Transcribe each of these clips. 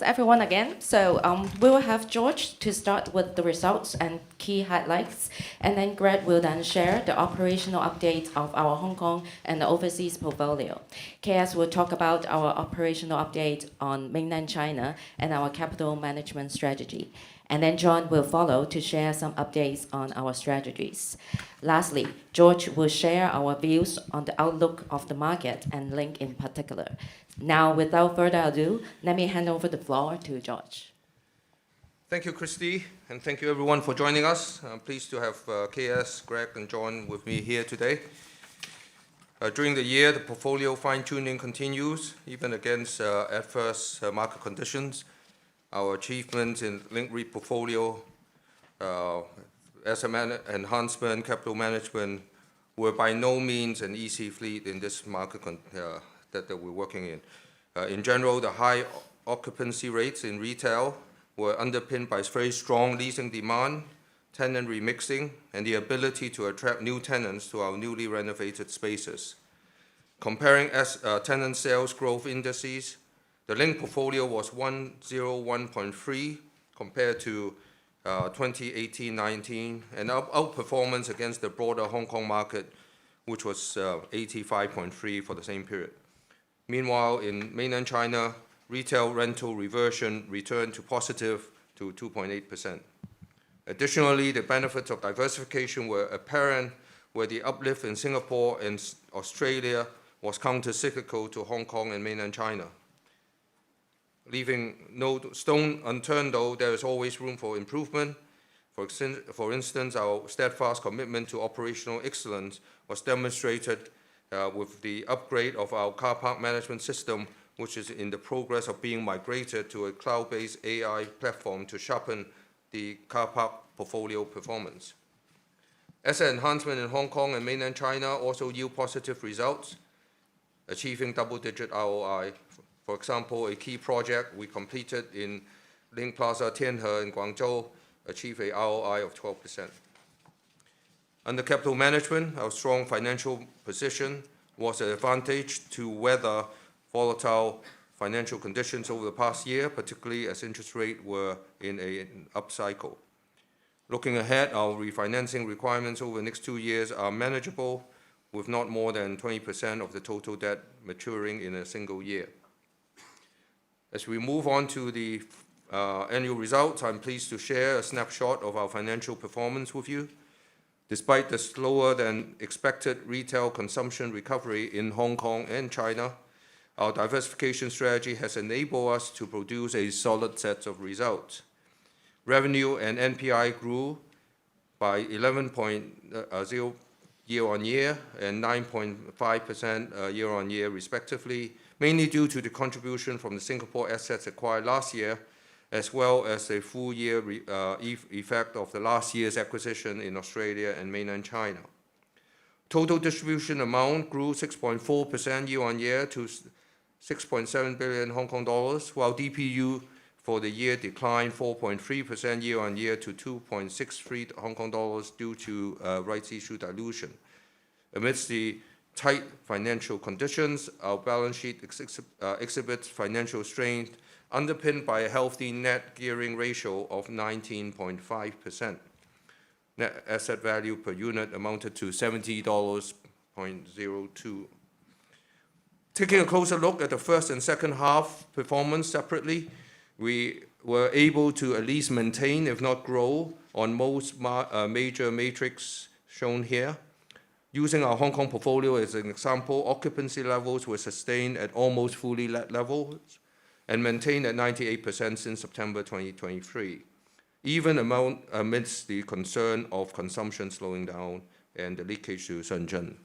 Everyone again. So we will have George to start with the results and key highlights, and then Greg will then share the operational update of our Hong Kong and the overseas portfolio. KS will talk about our operational update on mainland China and our capital management strategy. And then John will follow to share some updates on our strategies. Lastly, George will share our views on the outlook of the market and Link in particular. Now, without further ado, let me hand over the floor to George. Thank you, Christy, and thank you everyone for joining us. I'm pleased to have KS, Greg, and John with me here today. During the year, the portfolio fine-tuning continues, even against adverse market conditions. Our achievements in Link REIT portfolio, asset enhancement, capital management, were by no means an easy feat in this market that we're working in. In general, the high occupancy rates in retail were underpinned by very strong leasing demand, tenant remixing, and the ability to attract new tenants to our newly renovated spaces. Comparing tenant sales growth indices, the Link portfolio was 101.3 compared to 2018-19, and outperformance against the broader Hong Kong market, which was 85.3 for the same period. Meanwhile, in mainland China, retail rental reversion returned to positive to 2.8%. Additionally, the benefits of diversification were apparent, where the uplift in Singapore and Australia was counter-cyclical to Hong Kong and mainland China. Leaving no stone unturned, though, there is always room for improvement. For instance, our steadfast commitment to operational excellence was demonstrated with the upgrade of our car park management system, which is in the progress of being migrated to a cloud-based AI platform to sharpen the car park portfolio performance. Asset enhancement in Hong Kong and mainland China also yield positive results, achieving double-digit ROI. For example, a key project we completed in Link Plaza Tianhe in Guangzhou achieved a ROI of 12%. Under capital management, our strong financial position was an advantage to weather volatile financial conditions over the past year, particularly as interest rates were in an upcycle. Looking ahead, our refinancing requirements over the next 2 years are manageable, with not more than 20% of the total debt maturing in a single year. As we move on to the annual results, I'm pleased to share a snapshot of our financial performance with you. Despite the slower than expected retail consumption recovery in Hong Kong and China, our diversification strategy has enabled us to produce a solid set of results. Revenue and NPI grew by 11.0% year-on-year and 9.5% year-on-year respectively, mainly due to the contribution from the Singapore assets acquired last year, as well as a full year effect of the last year's acquisition in Australia and mainland China. Total distribution amount grew 6.4% year-on-year to 6.7 billion Hong Kong dollars, while DPU for the year declined 4.3% year-on-year to 2.63 Hong Kong dollars due to rights issue dilution. Amidst the tight financial conditions, our balance sheet exhibits financial strength, underpinned by a healthy net gearing ratio of 19.5%. Net asset value per unit amounted to $70.02. Taking a closer look at the first and second half performance separately, we were able to at least maintain, if not grow, on most major metrics shown here. Using our Hong Kong portfolio as an example, occupancy levels were sustained at almost fully let levels and maintained at 98% since September 2023, even amidst the concern of consumption slowing down and the leakage to Shenzhen.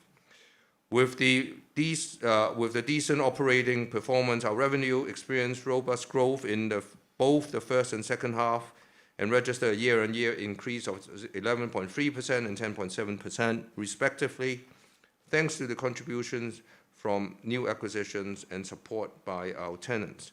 With the decent operating performance, our revenue experienced robust growth in both the first and second half and registered a year-on-year increase of 11.3% and 10.7% respectively, thanks to the contributions from new acquisitions and support by our tenants.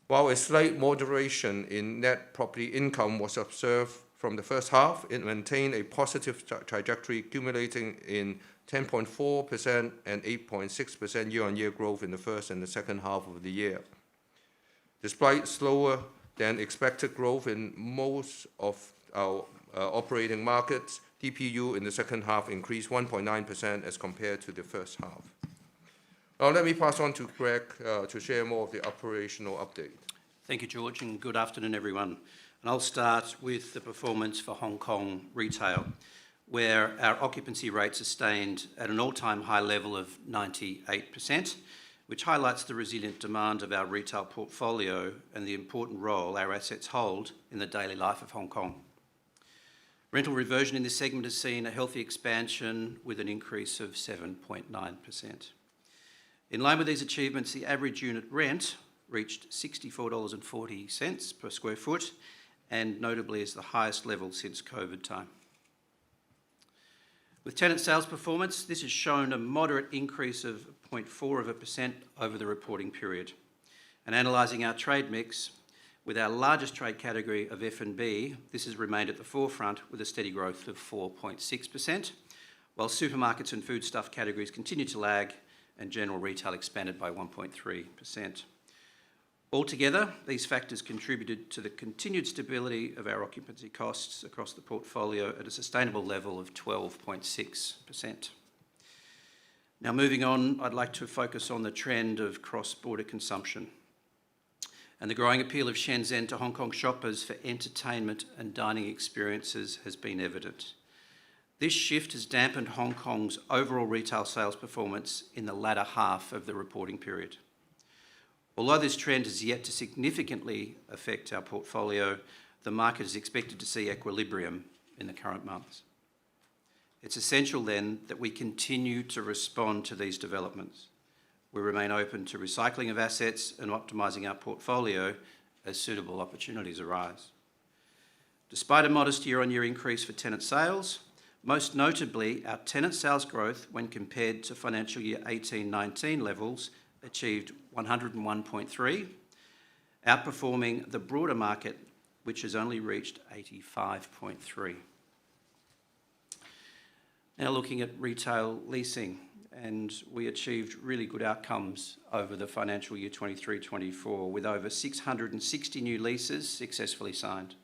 While a slight moderation in net property income was observed from the first half, it maintained a positive trajectory, accumulating in 10.4% and 8.6% year-on-year growth in the first and the second half of the year. Despite slower than expected growth in most of our operating markets, DPU in the second half increased 1.9% as compared to the first half. Now let me pass on to Greg to share more of the operational update. Thank you, George, and good afternoon, everyone. And I'll start with the performance for Hong Kong retail, where our occupancy rate sustained at an all-time high level of 98%, which highlights the resilient demand of our retail portfolio and the important role our assets hold in the daily life of Hong Kong. Rental reversion in this segment has seen a healthy expansion with an increase of 7.9%. In line with these achievements, the average unit rent reached $64.40 per square foot, and notably is the highest level since COVID time. With tenant sales performance, this has shown a moderate increase of 0.4% over the reporting period. And analysing our trade mix, with our largest trade category of F&B, this has remained at the forefront with a steady growth of 4.6%, while supermarkets and foodstuff categories continue to lag and general retail expanded by 1.3%. Altogether, these factors contributed to the continued stability of our occupancy costs across the portfolio at a sustainable level of 12.6%. Now moving on, I'd like to focus on the trend of cross-border consumption. And the growing appeal of Shenzhen to Hong Kong shoppers for entertainment and dining experiences has been evident. This shift has dampened Hong Kong's overall retail sales performance in the latter half of the reporting period. Although this trend has yet to significantly affect our portfolio, the market is expected to see equilibrium in the current months. It's essential then that we continue to respond to these developments. We remain open to recycling of assets and optimising our portfolio as suitable opportunities arise. Despite a modest year-on-year increase for tenant sales, most notably our tenant sales growth when compared to financial year 18-19 levels achieved 101.3, outperforming the broader market, which has only reached 85.3. Now looking at retail leasing, and we achieved really good outcomes over the financial year 23-24 with over 660 new leases successfully signed.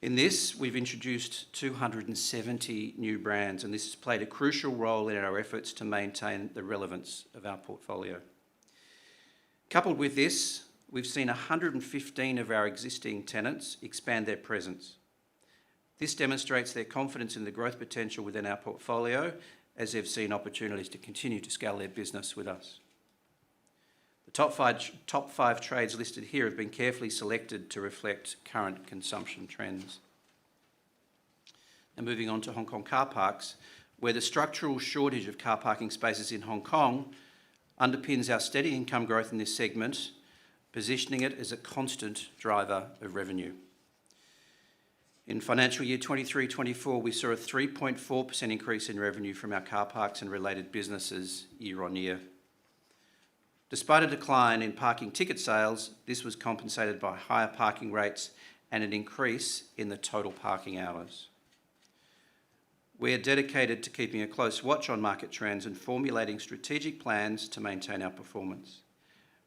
In this, we've introduced 270 new brands, and this has played a crucial role in our efforts to maintain the relevance of our portfolio. Coupled with this, we've seen 115 of our existing tenants expand their presence. This demonstrates their confidence in the growth potential within our portfolio as they've seen opportunities to continue to scale their business with us. The top five trades listed here have been carefully selected to reflect current consumption trends. Now moving on to Hong Kong car parks, where the structural shortage of car parking spaces in Hong Kong underpins our steady income growth in this segment, positioning it as a constant driver of revenue. In financial year 23-24, we saw a 3.4% increase in revenue from our car parks and related businesses year on year. Despite a decline in parking ticket sales, this was compensated by higher parking rates and an increase in the total parking hours. We are dedicated to keeping a close watch on market trends and formulating strategic plans to maintain our performance.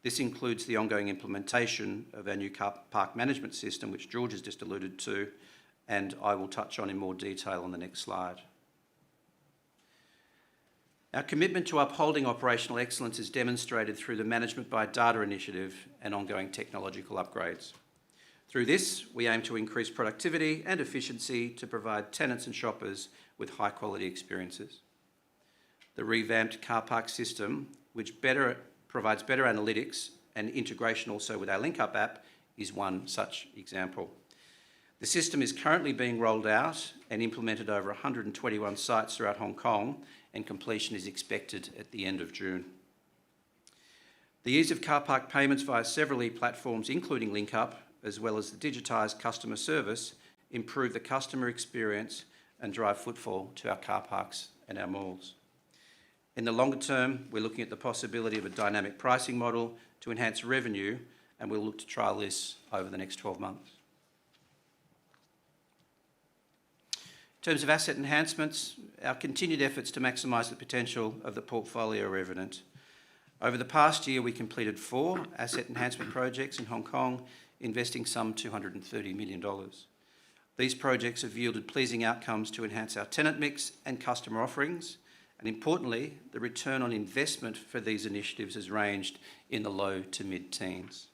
This includes the ongoing implementation of our new car park management system, which George has just alluded to, and I will touch on in more detail on the next slide. Our commitment to upholding operational excellence is demonstrated through the Management by Data initiative and ongoing technological upgrades. Through this, we aim to increase productivity and efficiency to provide tenants and shoppers with high-quality experiences. The revamped car park system, which provides better analytics and integration also with our LinkUp app, is one such example. The system is currently being rolled out and implemented over 121 sites throughout Hong Kong, and completion is expected at the end of June. The ease of car park payments via several e-platforms, including LinkUp, as well as the digitised customer service, improve the customer experience and drive footfall to our car parks and our malls. In the longer term, we're looking at the possibility of a dynamic pricing model to enhance revenue, and we'll look to trial this over the next 12 months. In terms of asset enhancements, our continued efforts to maximise the potential of the portfolio are evident. Over the past year, we completed 4 asset enhancement projects in Hong Kong, investing some $230 million. These projects have yielded pleasing outcomes to enhance our tenant mix and customer offerings, and importantly, the return on investment for these initiatives has ranged in the low to mid-teens.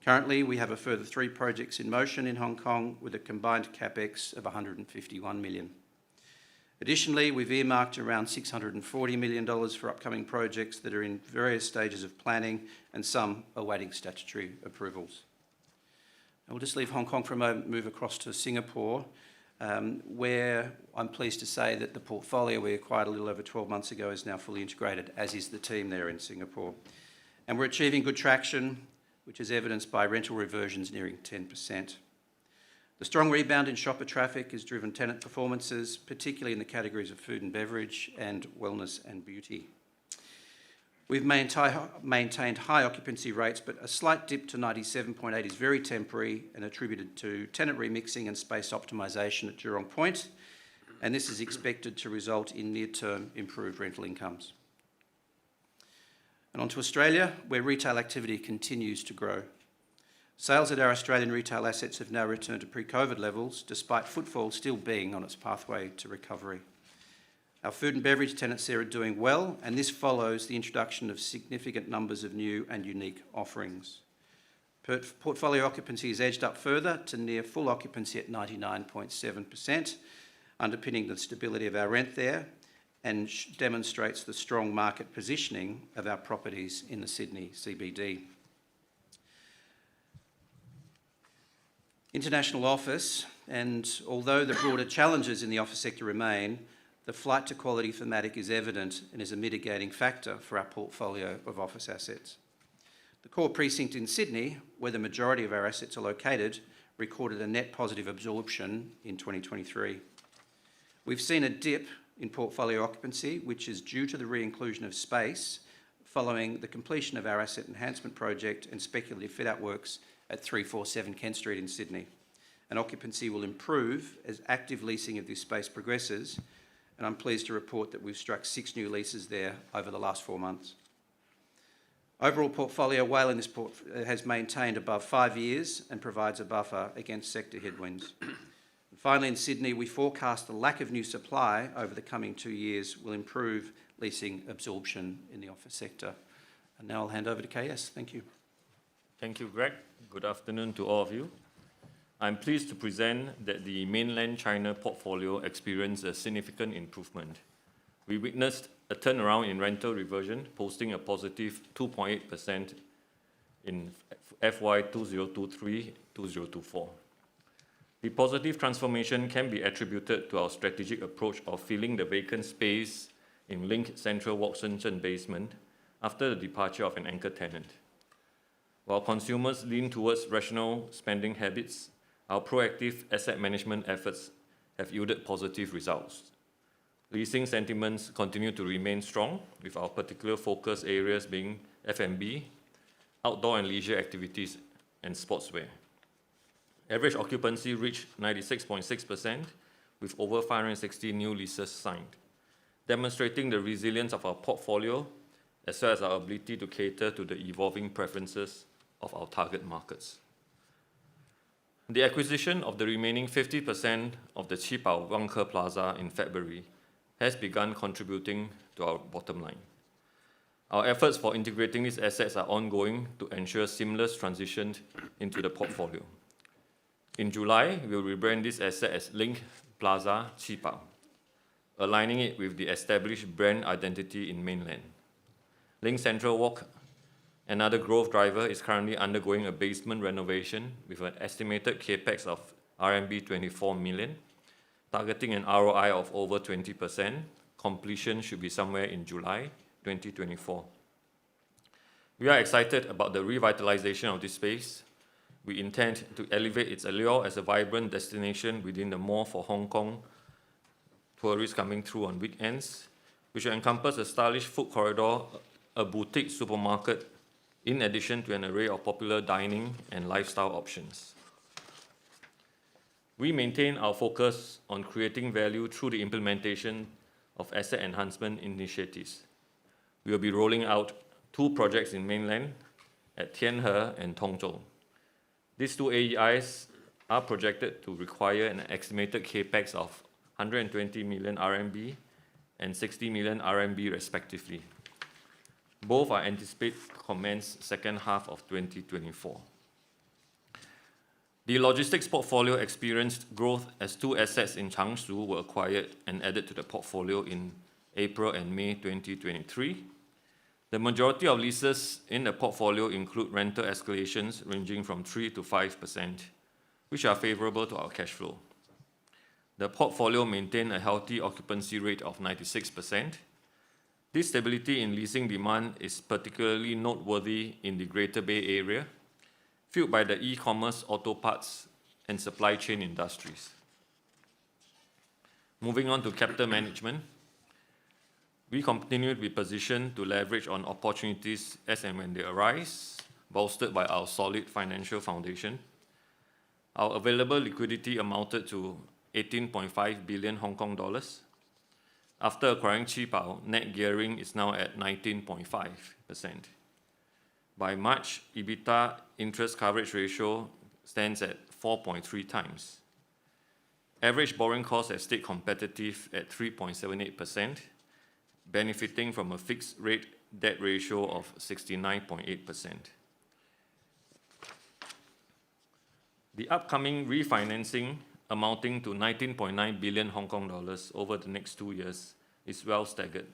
Currently, we have a further 3 projects in motion in Hong Kong with a combined capex of $151 million. Additionally, we've earmarked around $640 million for upcoming projects that are in various stages of planning and some awaiting statutory approvals. We'll just leave Hong Kong for a moment, move across to Singapore, where I'm pleased to say that the portfolio we acquired a little over 12 months ago is now fully integrated, as is the team there in Singapore. And we're achieving good traction, which is evidenced by rental reversions nearing 10%. The strong rebound in shopper traffic has driven tenant performances, particularly in the categories of food and beverage and wellness and beauty. We've maintained high occupancy rates, but a slight dip to 97.8 is very temporary and attributed to tenant remixing and space optimisation at Jurong Point, and this is expected to result in near-term improved rental incomes. And on to Australia, where retail activity continues to grow. Sales at our Australian retail assets have now returned to pre-COVID levels, despite footfall still being on its pathway to recovery. Our food and beverage tenants there are doing well, and this follows the introduction of significant numbers of new and unique offerings. Portfolio occupancy is edged up further to near full occupancy at 99.7%, underpinning the stability of our rent there and demonstrates the strong market positioning of our properties in the Sydney CBD. International office, and although the broader challenges in the office sector remain, the flight to quality thematic is evident and is a mitigating factor for our portfolio of office assets. The core precinct in Sydney, where the majority of our assets are located, recorded a net positive absorption in 2023. We've seen a dip in portfolio occupancy, which is due to the re-inclusion of space following the completion of our asset enhancement project and speculative fit-out works at 347 Kent Street in Sydney. And occupancy will improve as active leasing of this space progresses, and I'm pleased to report that we've struck 6 new leases there over the last 4 months. Overall portfolio WALE in this has maintained above 5 years and provides a buffer against sector headwinds. And finally, in Sydney, we forecast the lack of new supply over the coming 2 years will improve leasing absorption in the office sector. And now I'll hand over to KS. Thank you. Thank you, Greg. Good afternoon to all of you. I'm pleased to present that the mainland China portfolio experienced a significant improvement. We witnessed a turnaround in rental reversion, posting a positive 2.8% in FY 2023-2024. The positive transformation can be attributed to our strategic approach of filling the vacant space in Link Central Walk Shenzhen basement after the departure of an anchor tenant. While consumers lean towards rational spending habits, our proactive asset management efforts have yielded positive results. Leasing sentiments continue to remain strong, with our particular focus areas being F&B, outdoor and leisure activities, and sportswear. Average occupancy reached 96.6%, with over 560 new leases signed, demonstrating the resilience of our portfolio as well as our ability to cater to the evolving preferences of our target markets. The acquisition of the remaining 50% of the Qibao Wangke Plaza in February has begun contributing to our bottom line. Our efforts for integrating these assets are ongoing to ensure seamless transition into the portfolio. In July, we will rebrand this asset as Link Plaza Qibao, aligning it with the established brand identity in mainland. Link Central Walk, another growth driver, is currently undergoing a basement renovation with an estimated capex of RMB 24 million, targeting an ROI of over 20%. Completion should be somewhere in July 2024. We are excited about the revitalization of this space. We intend to elevate its allure as a vibrant destination within the mall for Hong Kong tourists coming through on weekends, which will encompass a stylish food corridor, a boutique supermarket, in addition to an array of popular dining and lifestyle options. We maintain our focus on creating value through the implementation of asset enhancement initiatives. We will be rolling out 2 projects in mainland at Tianhe and Tongzhou. These 2 AEIs are projected to require an estimated capex of 120 million RMB and 60 million RMB respectively. Both are anticipated to commence second half of 2024. The logistics portfolio experienced growth as 2 assets in Changshu were acquired and added to the portfolio in April and May 2023. The majority of leases in the portfolio include rental escalations ranging from 3 to 5%, which are favorable to our cash flow. The portfolio maintained a healthy occupancy rate of 96%. This stability in leasing demand is particularly noteworthy in the Greater Bay Area, fueled by the e-commerce, auto parts, and supply chain industries. Moving on to capital management, we continue to be positioned to leverage on opportunities as and when they arise, bolstered by our solid financial foundation. Our available liquidity amounted to 18.5 billion Hong Kong dollars. After acquiring Qibao, net gearing is now at 19.5%. By March, EBITDA interest coverage ratio stands at 4.3 times. Average borrowing costs have stayed competitive at 3.78%, benefiting from a fixed rate debt ratio of 69.8%. The upcoming refinancing, amounting to 19.9 billion Hong Kong dollars over the next 2 years, is well staggered.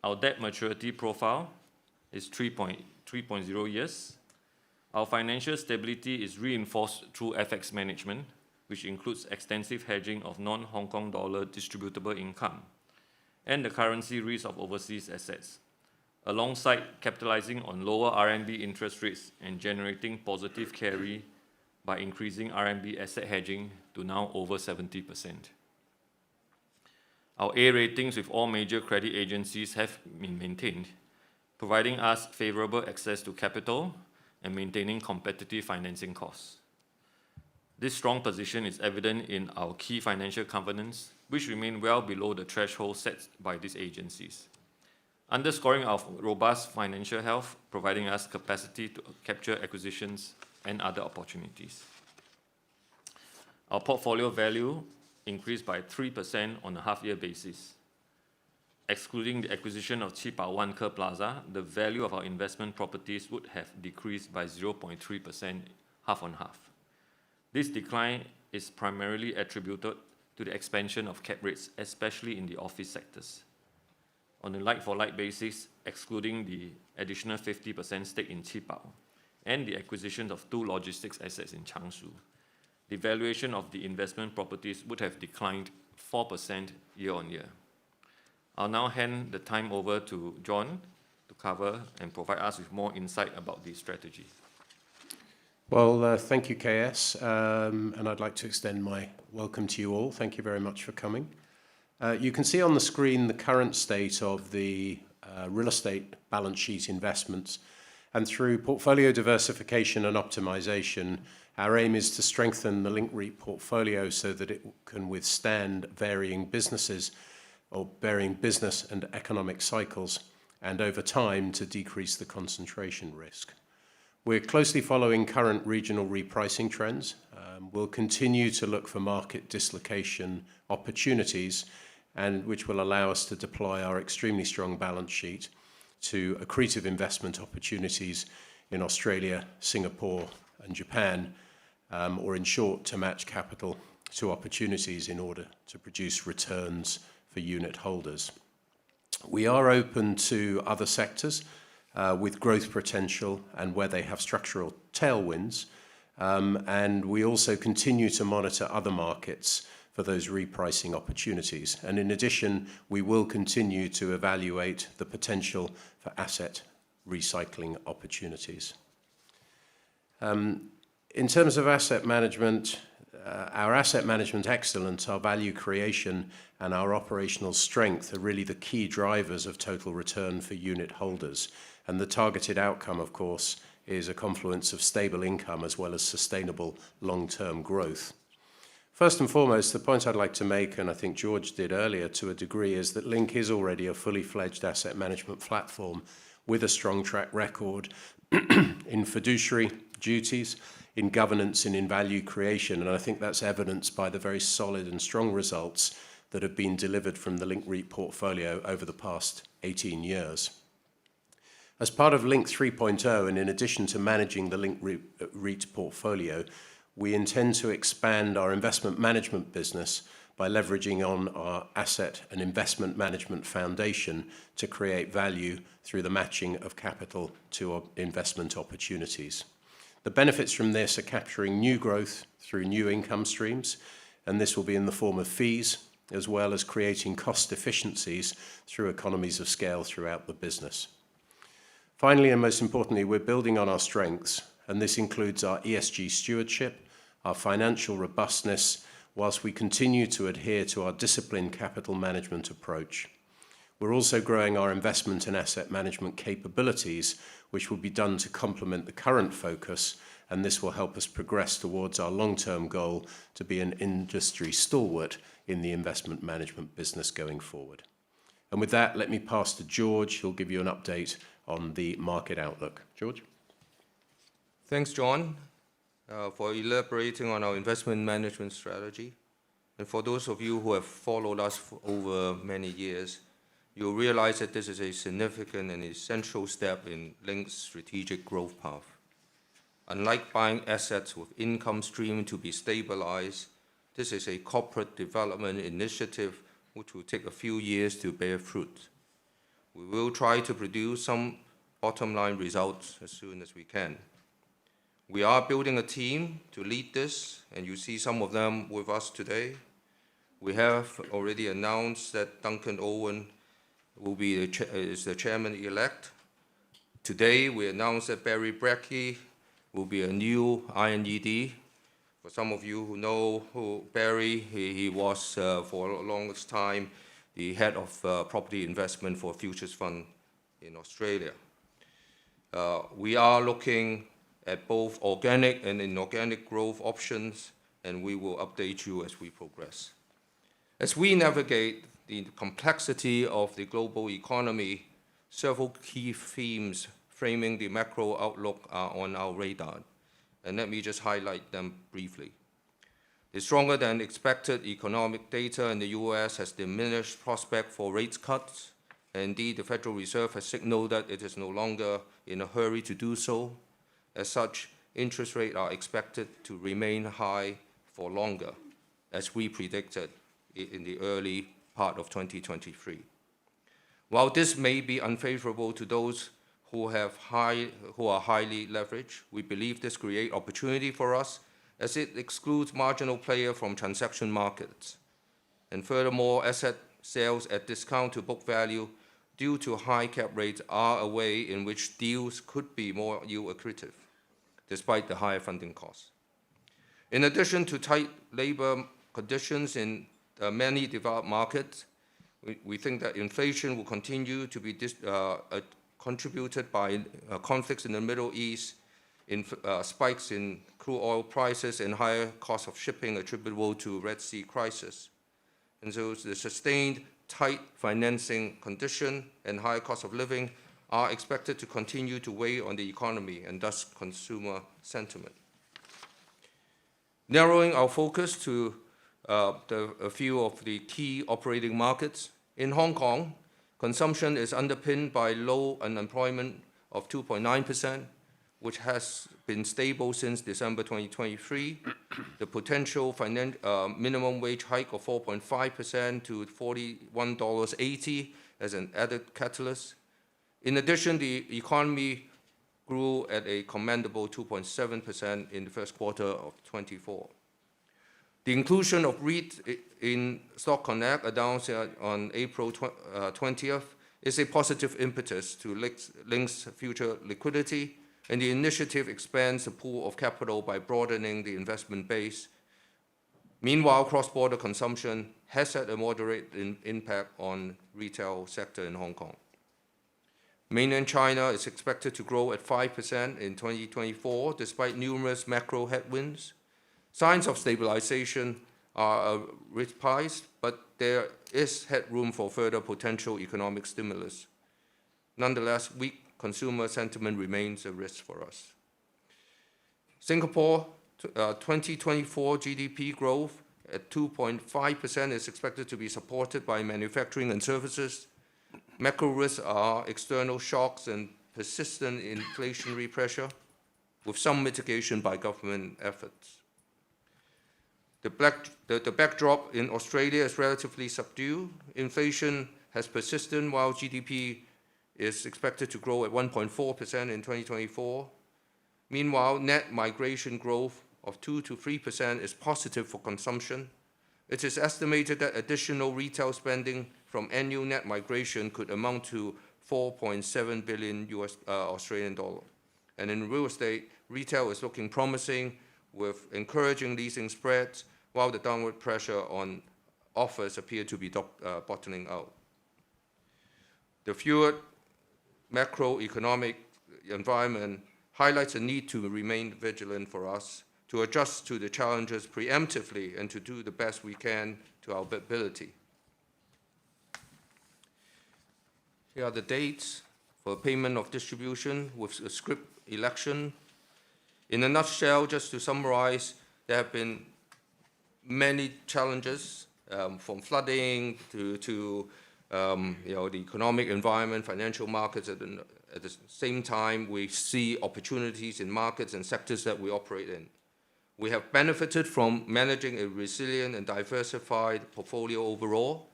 Our debt maturity profile is 3.0 years. Our financial stability is reinforced through FX management, which includes extensive hedging of non-Hong Kong dollar distributable income and the currency risk of overseas assets, alongside capitalizing on lower RMB interest rates and generating positive carry by increasing RMB asset hedging to now over 70%. Our A ratings with all major credit agencies have been maintained, providing us favorable access to capital and maintaining competitive financing costs. This strong position is evident in our key financial covenants, which remain well below the threshold set by these agencies, underscoring our robust financial health, providing us capacity to capture acquisitions and other opportunities. Our portfolio value increased by 3% on a half-year basis. Excluding the acquisition of Qibao Vanke Plaza, the value of our investment properties would have decreased by 0.3% half on half. This decline is primarily attributed to the expansion of cap rates, especially in the office sectors. On a like-for-like basis, excluding the additional 50% stake in Qibao and the acquisition of 2 logistics assets in Changshu, the valuation of the investment properties would have declined 4% year-on-year. I'll now hand the time over to John to cover and provide us with more insight about the strategy. Well, thank you, KS, and I'd like to extend my welcome to you all. Thank you very much for coming. You can see on the screen the current state of the real estate balance sheet investments, and through portfolio diversification and optimization, our aim is to strengthen the Link REIT portfolio so that it can withstand varying business and economic cycles, and over time to decrease the concentration risk. We're closely following current regional repricing trends. We'll continue to look for market dislocation opportunities, and which will allow us to deploy our extremely strong balance sheet to accretive investment opportunities in Australia, Singapore, and Japan, or in short, to match capital to opportunities in order to produce returns for unit holders. We are open to other sectors with growth potential and where they have structural tailwinds, and we also continue to monitor other markets for those repricing opportunities. And in addition, we will continue to evaluate the potential for asset recycling opportunities. In terms of asset management, our asset management excellence, our value creation, and our operational strength are really the key drivers of total return for unit holders. And the targeted outcome, of course, is a confluence of stable income as well as sustainable long-term growth. First and foremost, the point I'd like to make, and I think George did earlier to a degree, is that Link is already a fully fledged asset management platform with a strong track record in fiduciary duties, in governance and in value creation. And I think that's evidenced by the very solid and strong results that have been delivered from the Link REIT portfolio over the past 18 years. As part of Link 3.0, and in addition to managing the Link REIT portfolio, we intend to expand our investment management business by leveraging on our asset and investment management foundation to create value through the matching of capital to our investment opportunities. The benefits from this are capturing new growth through new income streams, and this will be in the form of fees, as well as creating cost efficiencies through economies of scale throughout the business. Finally, and most importantly, we're building on our strengths, and this includes our ESG stewardship, our financial robustness, whilst we continue to adhere to our disciplined capital management approach. We're also growing our investment and asset management capabilities, which will be done to complement the current focus, and this will help us progress towards our long-term goal to be an industry stalwart in the investment management business going forward. And with that, let me pass to George, who'll give you an update on the market outlook. George? Thanks, John, for elaborating on our investment management strategy. And for those of you who have followed us for over many years, you'll realize that this is a significant and essential step in Link's strategic growth path. Unlike buying assets with income stream to be stabilized, this is a corporate development initiative which will take a few years to bear fruit. We will try to produce some bottom-line results as soon as we can. We are building a team to lead this, and you see some of them with us today. We have already announced that Duncan Owen will be is the chairman-elect. Today, we announced that Barry Brecky will be a new INED. For some of you who know who Barry, he was for the longest time the head of property investment for Futures Fund in Australia. We are looking at both organic and inorganic growth options, and we will update you as we progress. As we navigate the complexity of the global economy, several key themes framing the macro outlook are on our radar, and let me just highlight them briefly. The stronger than expected economic data in the US has diminished prospect for rate cuts, and indeed the Federal Reserve has signaled that it is no longer in a hurry to do so. As such, interest rates are expected to remain high for longer, as we predicted in the early part of 2023. While this may be unfavorable to those who are highly leveraged, we believe this creates opportunity for us as it excludes marginal players from transaction markets. And furthermore, asset sales at discount to book value due to high cap rates are a way in which deals could be more yield accretive, despite the higher funding costs. In addition to tight labor conditions in many developed markets, we think that inflation will continue to be contributed by conflicts in the Middle East, spikes in crude oil prices, and higher cost of shipping attributable to Red Sea crisis. And so the sustained tight financing condition and high cost of living are expected to continue to weigh on the economy and thus consumer sentiment. Narrowing our focus to a few of the key operating markets, in Hong Kong, consumption is underpinned by low unemployment of 2.9%, which has been stable since December 2023. The potential minimum wage hike of 4.5% to $41.80 as an added catalyst. In addition, the economy grew at a commendable 2.7% in the first quarter of 24. The inclusion of REIT in Stock Connect, announced on April 20th, is a positive impetus to Link's future liquidity, and the initiative expands the pool of capital by broadening the investment base. Meanwhile, cross-border consumption has had a moderate impact on retail sector in Hong Kong. Mainland China is expected to grow at 5% in 2024, despite numerous macro headwinds. Signs of stabilization are a rich prize, but there is headroom for further potential economic stimulus. Nonetheless, weak consumer sentiment remains a risk for us. Singapore 2024 GDP growth at 2.5% is expected to be supported by manufacturing and services. Macro risks are external shocks and persistent inflationary pressure, with some mitigation by government efforts. The backdrop in Australia is relatively subdued. Inflation has persisted while GDP is expected to grow at 1.4% in 2024. Meanwhile, net migration growth of 2 to 3% is positive for consumption. It is estimated that additional retail spending from annual net migration could amount to 4.7 billion Australian dollar. And in real estate, retail is looking promising with encouraging leasing spreads, while the downward pressure on offers appear to be bottoming out. The fluid macroeconomic environment highlights a need to remain vigilant for us, to adjust to the challenges preemptively and to do the best we can to our ability. Here are the dates for payment of distribution with a scrip election. In a nutshell, just to summarize, there have been many challenges, from flooding to the economic environment, financial markets. At the same time, we see opportunities in markets and sectors that we operate in. We have benefited from managing a resilient and diversified portfolio overall.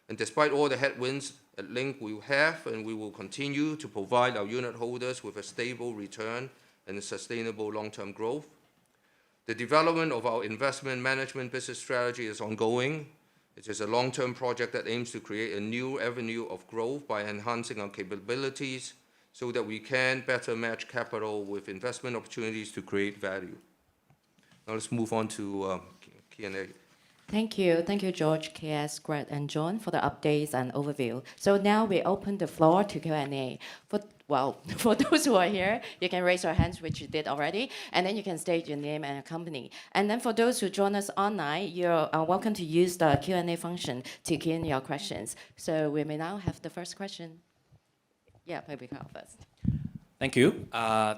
And despite all the headwinds, at Link we have and we will continue to provide our unit holders with a stable return and a sustainable long-term growth. The development of our investment management business strategy is ongoing. It is a long-term project that aims to create a new avenue of growth by enhancing our capabilities so that we can better match capital with investment opportunities to create value. Now let's move on to Q&A. Thank you, George, KS, Greg, and John for the updates and overview. So now we open the floor to Q&A. For those who are here, you can raise your hands, which you did already, and then you can state your name and company. And then for those who join us online, you're welcome to use the Q&A function to key in your questions. So we may now have the first question. Yeah, maybe Carl first. Thank you.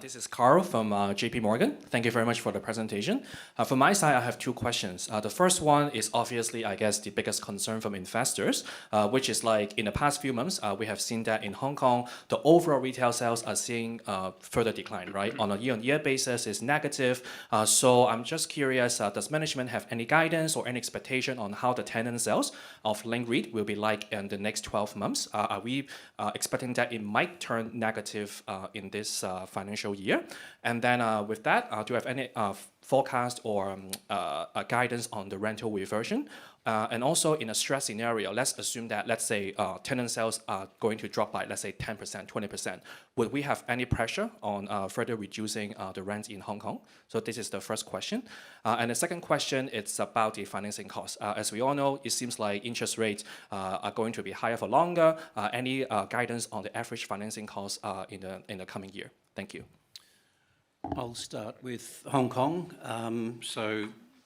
This is Carl from JP Morgan. Thank you very much for the presentation. From my side, I have two questions. The first one is obviously, I guess, the biggest concern from investors, which is like in the past few months, we have seen that in Hong Kong, the overall retail sales are seeing further decline, right? On a year-on-year basis, it's negative. So I'm just curious, does management have any guidance or any expectation on how the tenant sales of Link REIT will be like in the next 12 months? Are we expecting that it might turn negative in this financial year? And then with that, do you have any forecast or guidance on the rental reversion? And also in a stress scenario, let's assume that, let's say, tenant sales are going to drop by, let's say, 10%, 20%. Would we have any pressure on further reducing the rents in Hong Kong? So this is the first question. And the second question, it's about the financing costs. As we all know, it seems like interest rates are going to be higher for longer. Any guidance on the average financing costs in the coming year? Thank you. I'll start with Hong Kong.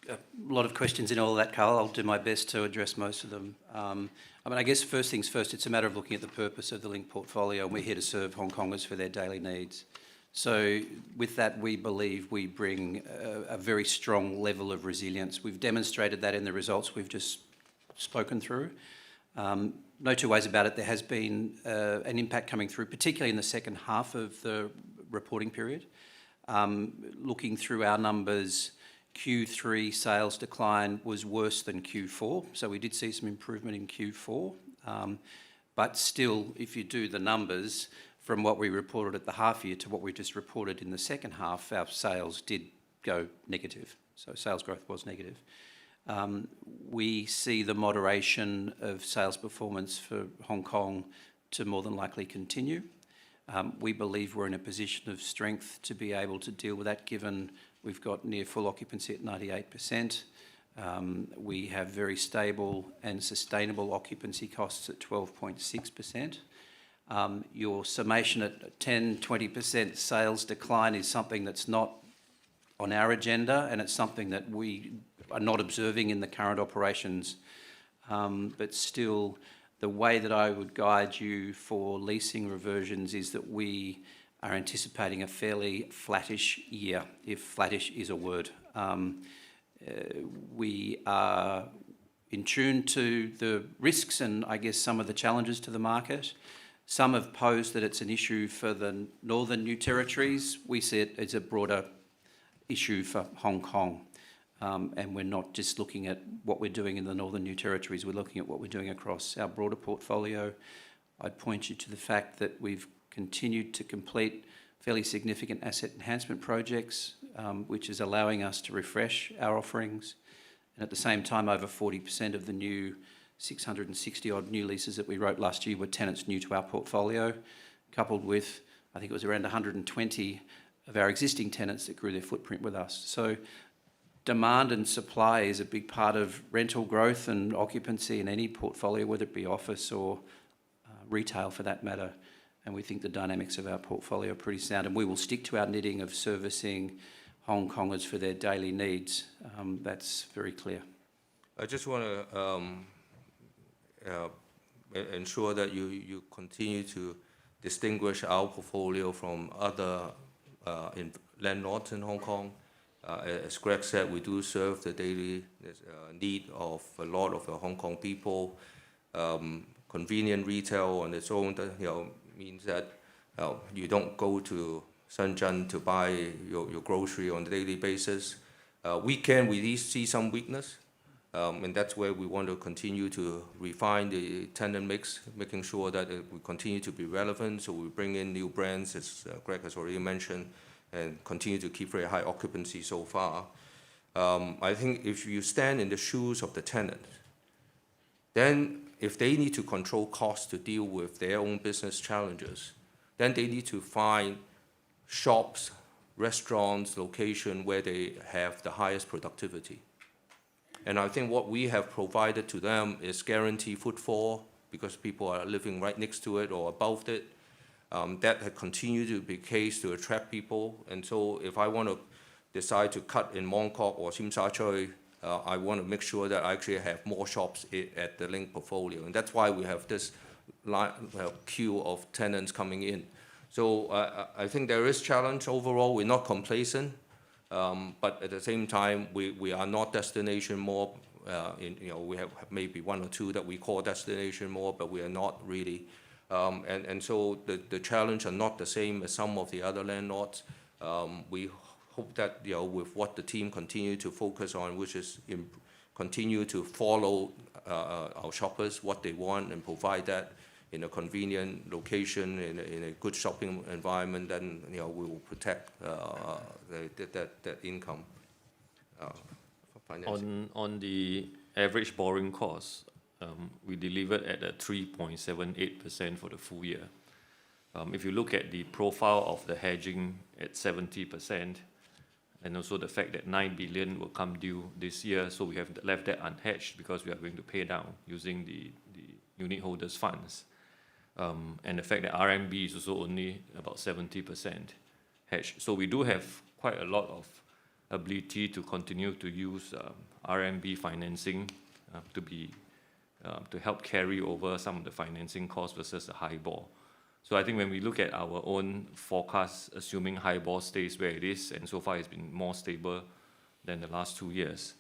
A lot of questions in all of that, Carl. I'll do my best to address most of them. I guess first things first, it's a matter of looking at the purpose of the Link portfolio, and we're here to serve Hong Kongers for their daily needs. So with that, we believe we bring a very strong level of resilience. We've demonstrated that in the results we've just spoken through. No two ways about it, there has been an impact coming through, particularly in the second half of the reporting period. Looking through our numbers, Q3 sales decline was worse than Q4, so we did see some improvement in Q4. But still, if you do the numbers, from what we reported at the half year to what we just reported in the second half, our sales did go negative. So sales growth was negative. We see the moderation of sales performance for Hong Kong to more than likely continue. We believe we're in a position of strength to be able to deal with that, given we've got near full occupancy at 98%. We have very stable and sustainable occupancy costs at 12.6%. Your summation at 10-20% sales decline is something that's not on our agenda, and it's something that we are not observing in the current operations. But still, the way that I would guide you for leasing reversions is that we are anticipating a fairly flattish year, if flattish is a word. We are in tune to the risks and I guess some of the challenges to the market. Some have posed that it's an issue for the northern new territories. We see it as a broader issue for Hong Kong. And we're not just looking at what we're doing in the northern new territories, we're looking at what we're doing across our broader portfolio. I'd point you to the fact that we've continued to complete fairly significant asset enhancement projects, which is allowing us to refresh our offerings. And at the same time, over 40% of the new 660 odd new leases that we wrote last year were tenants new to our portfolio, coupled with, I think it was around 120 of our existing tenants that grew their footprint with us. So demand and supply is a big part of rental growth and occupancy in any portfolio, whether it be office or retail for that matter. And we think the dynamics of our portfolio are pretty sound, and we will stick to our knitting of servicing Hong Kongers for their daily needs. That's very clear. I just want to ensure that you continue to distinguish our portfolio from other landlords in Hong Kong. As Greg said, we do serve the daily need of a lot of the Hong Kong people. Convenient retail on its own, means that you don't go to Shenzhen to buy your grocery on a daily basis. Weekend, we see some weakness, and that's where we want to continue to refine the tenant mix, making sure that we continue to be relevant. So we bring in new brands, as Greg has already mentioned, and continue to keep very high occupancy so far. I think if you stand in the shoes of the tenant, then if they need to control costs to deal with their own business challenges, then they need to find shops, restaurants, location where they have the highest productivity. And I think what we have provided to them is guaranteed footfall because people are living right next to it or above it. That has continued to be the case to attract people. And so if I want to decide to cut in Mong Kok or Tsim Sha Tsui, I want to make sure that I actually have more shops at the Link portfolio. And that's why we have this queue of tenants coming in. So I think there is challenge overall. We're not complacent, but at the same time, we are not destination mall. We have maybe one or two that we call destination mall, but we are not really. And so the challenge are not the same as some of the other landlords. We hope that with what the team continue to focus on, which is continue to follow our shoppers, what they want, and provide that in a convenient location, in a good shopping environment, then we will protect that income. Financing. On the average borrowing cost, we delivered at a 3.78% for the full year. If you look at the profile of the hedging at 70%, and also the fact that 9 billion will come due this year, so we have left that unhedged because we are going to pay down using the unit holders' funds. And the fact that RMB is also only about 70% hedged. So we do have quite a lot of ability to continue to use RMB financing to help carry over some of the financing costs versus the HIBOR. So I think when we look at our own forecast, assuming HIBOR stays where it is, and so far it's been more stable than the last 2 years,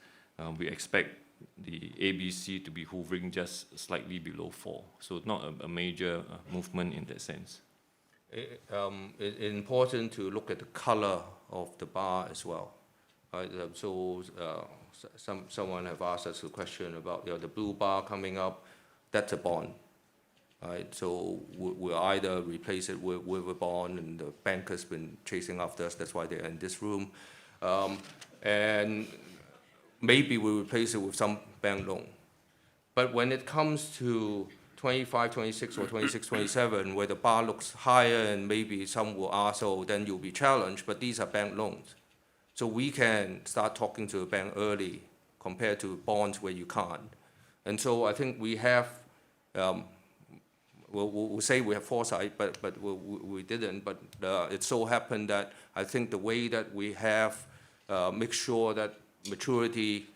we expect the ABC to be hovering just slightly below 4. So not a major movement in that sense. It's important to look at the color of the bar as well. Right? So someone have asked us a question about the blue bar coming up. That's a bond. Right? So we'll either replace it with a bond, and the bank has been chasing after us. That's why they're in this room. And maybe we'll replace it with some bank loan. But when it comes to 25, 26, or 26, 27, where the bar looks higher and maybe some will ask, oh, then you'll be challenged, but these are bank loans. So we can start talking to the bank early compared to bonds where you can't. And so I think we have, we'll say we have foresight, but we didn't. But it so happened that I think the way that we have make sure that maturity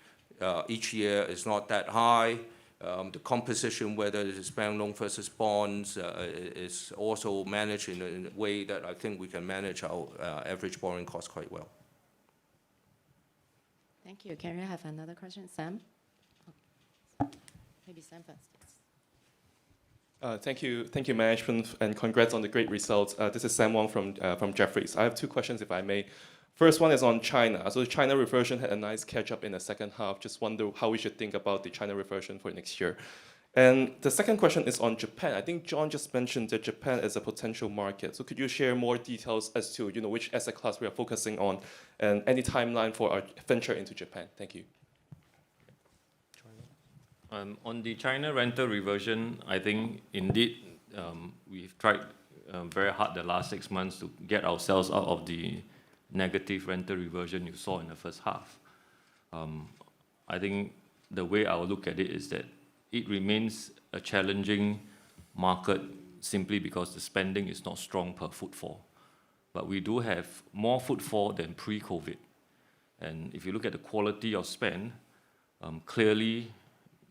each year is not that high. The composition, whether it is bank loan versus bonds, is also managed in a way that I think we can manage our average borrowing cost quite well. Thank you. Can we have another question, Sam? Maybe Sam first. Thank you, management, and congrats on the great results. This is Sam Wong from Jefferies. I have two questions, if I may. First one is on China. So the China reversion had a nice catch-up in the second half. Just wonder how we should think about the China reversion for next year. And the second question is on Japan. I think John just mentioned that Japan is a potential market. So could you share more details as to which asset class we are focusing on and any timeline for our venture into Japan? Thank you. On the China rental reversion, I think indeed we've tried very hard the last 6 months to get ourselves out of the negative rental reversion you saw in the first half. I think the way I would look at it is that it remains a challenging market simply because the spending is not strong per footfall. But we do have more footfall than pre-COVID. And if you look at the quality of spend, clearly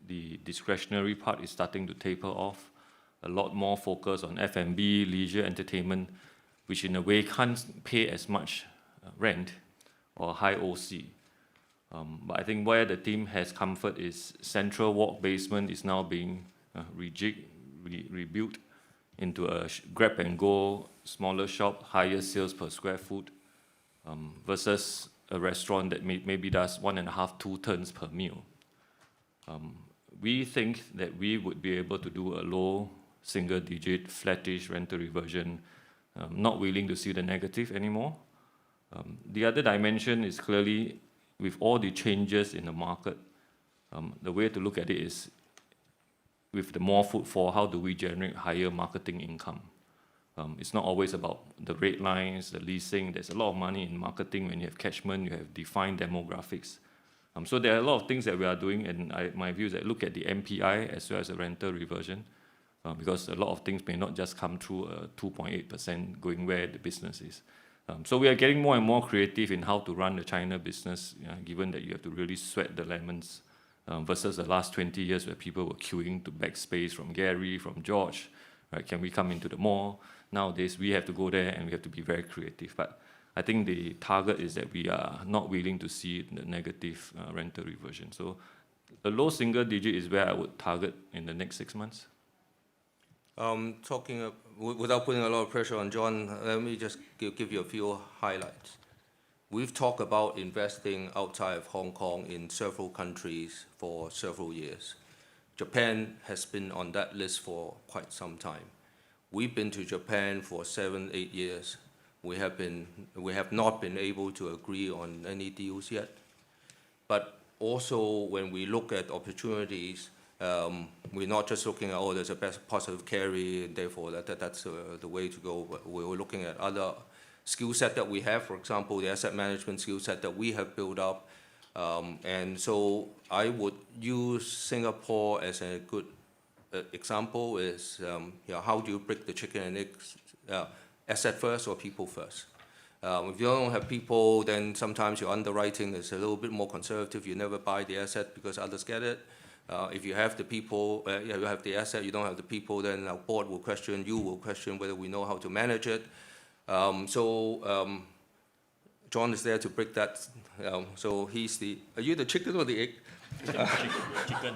the discretionary part is starting to taper off. A lot more focus on F&B, leisure, entertainment, which in a way can't pay as much rent or high OC. But I think where the team has comfort is Central Walk basement is now being rebuilt into a grab-and-go, smaller shop, higher sales per square foot, versus a restaurant that maybe does 1.5, 2 turns per meal. We think that we would be able to do a low single-digit, flattish rental reversion, not willing to see the negative anymore. The other dimension is clearly, with all the changes in the market, the way to look at it is, with the more footfall, how do we generate higher marketing income? It's not always about the rate lines, the leasing. There's a lot of money in marketing when you have catchment, you have defined demographics. So there are a lot of things that we are doing, and my view is that look at the MPI as well as the rental reversion, because a lot of things may not just come through 2.8% going where the business is. So we are getting more and more creative in how to run the China business, given that you have to really sweat the lemons, versus the last 20 years where people were queuing to beg space from Gary, from George, right? Can we come into the mall? Nowadays, we have to go there and we have to be very creative. But I think the target is that we are not willing to see the negative rental reversion. So a low single digit is where I would target in the next 6 months. Without putting a lot of pressure on John, let me just give you a few highlights. We've talked about investing outside of Hong Kong in several countries for several years. Japan has been on that list for quite some time. We've been to Japan for 7, 8 years. We have not been able to agree on any deals yet. But also, when we look at opportunities, we're not just looking at, there's a positive carry, and therefore that's the way to go. But we're looking at other skill set that we have, for example, the asset management skill set that we have built up. And so I would use Singapore as a good example is, how do you break the chicken and eggs, asset first or people first? If you don't have people, then sometimes your underwriting is a little bit more conservative. You never buy the asset because others get it. If you have the people, you have the asset, you don't have the people, then our board will question, you will question whether we know how to manage it. John is there to break that. So he's are you the chicken or the egg? Chicken.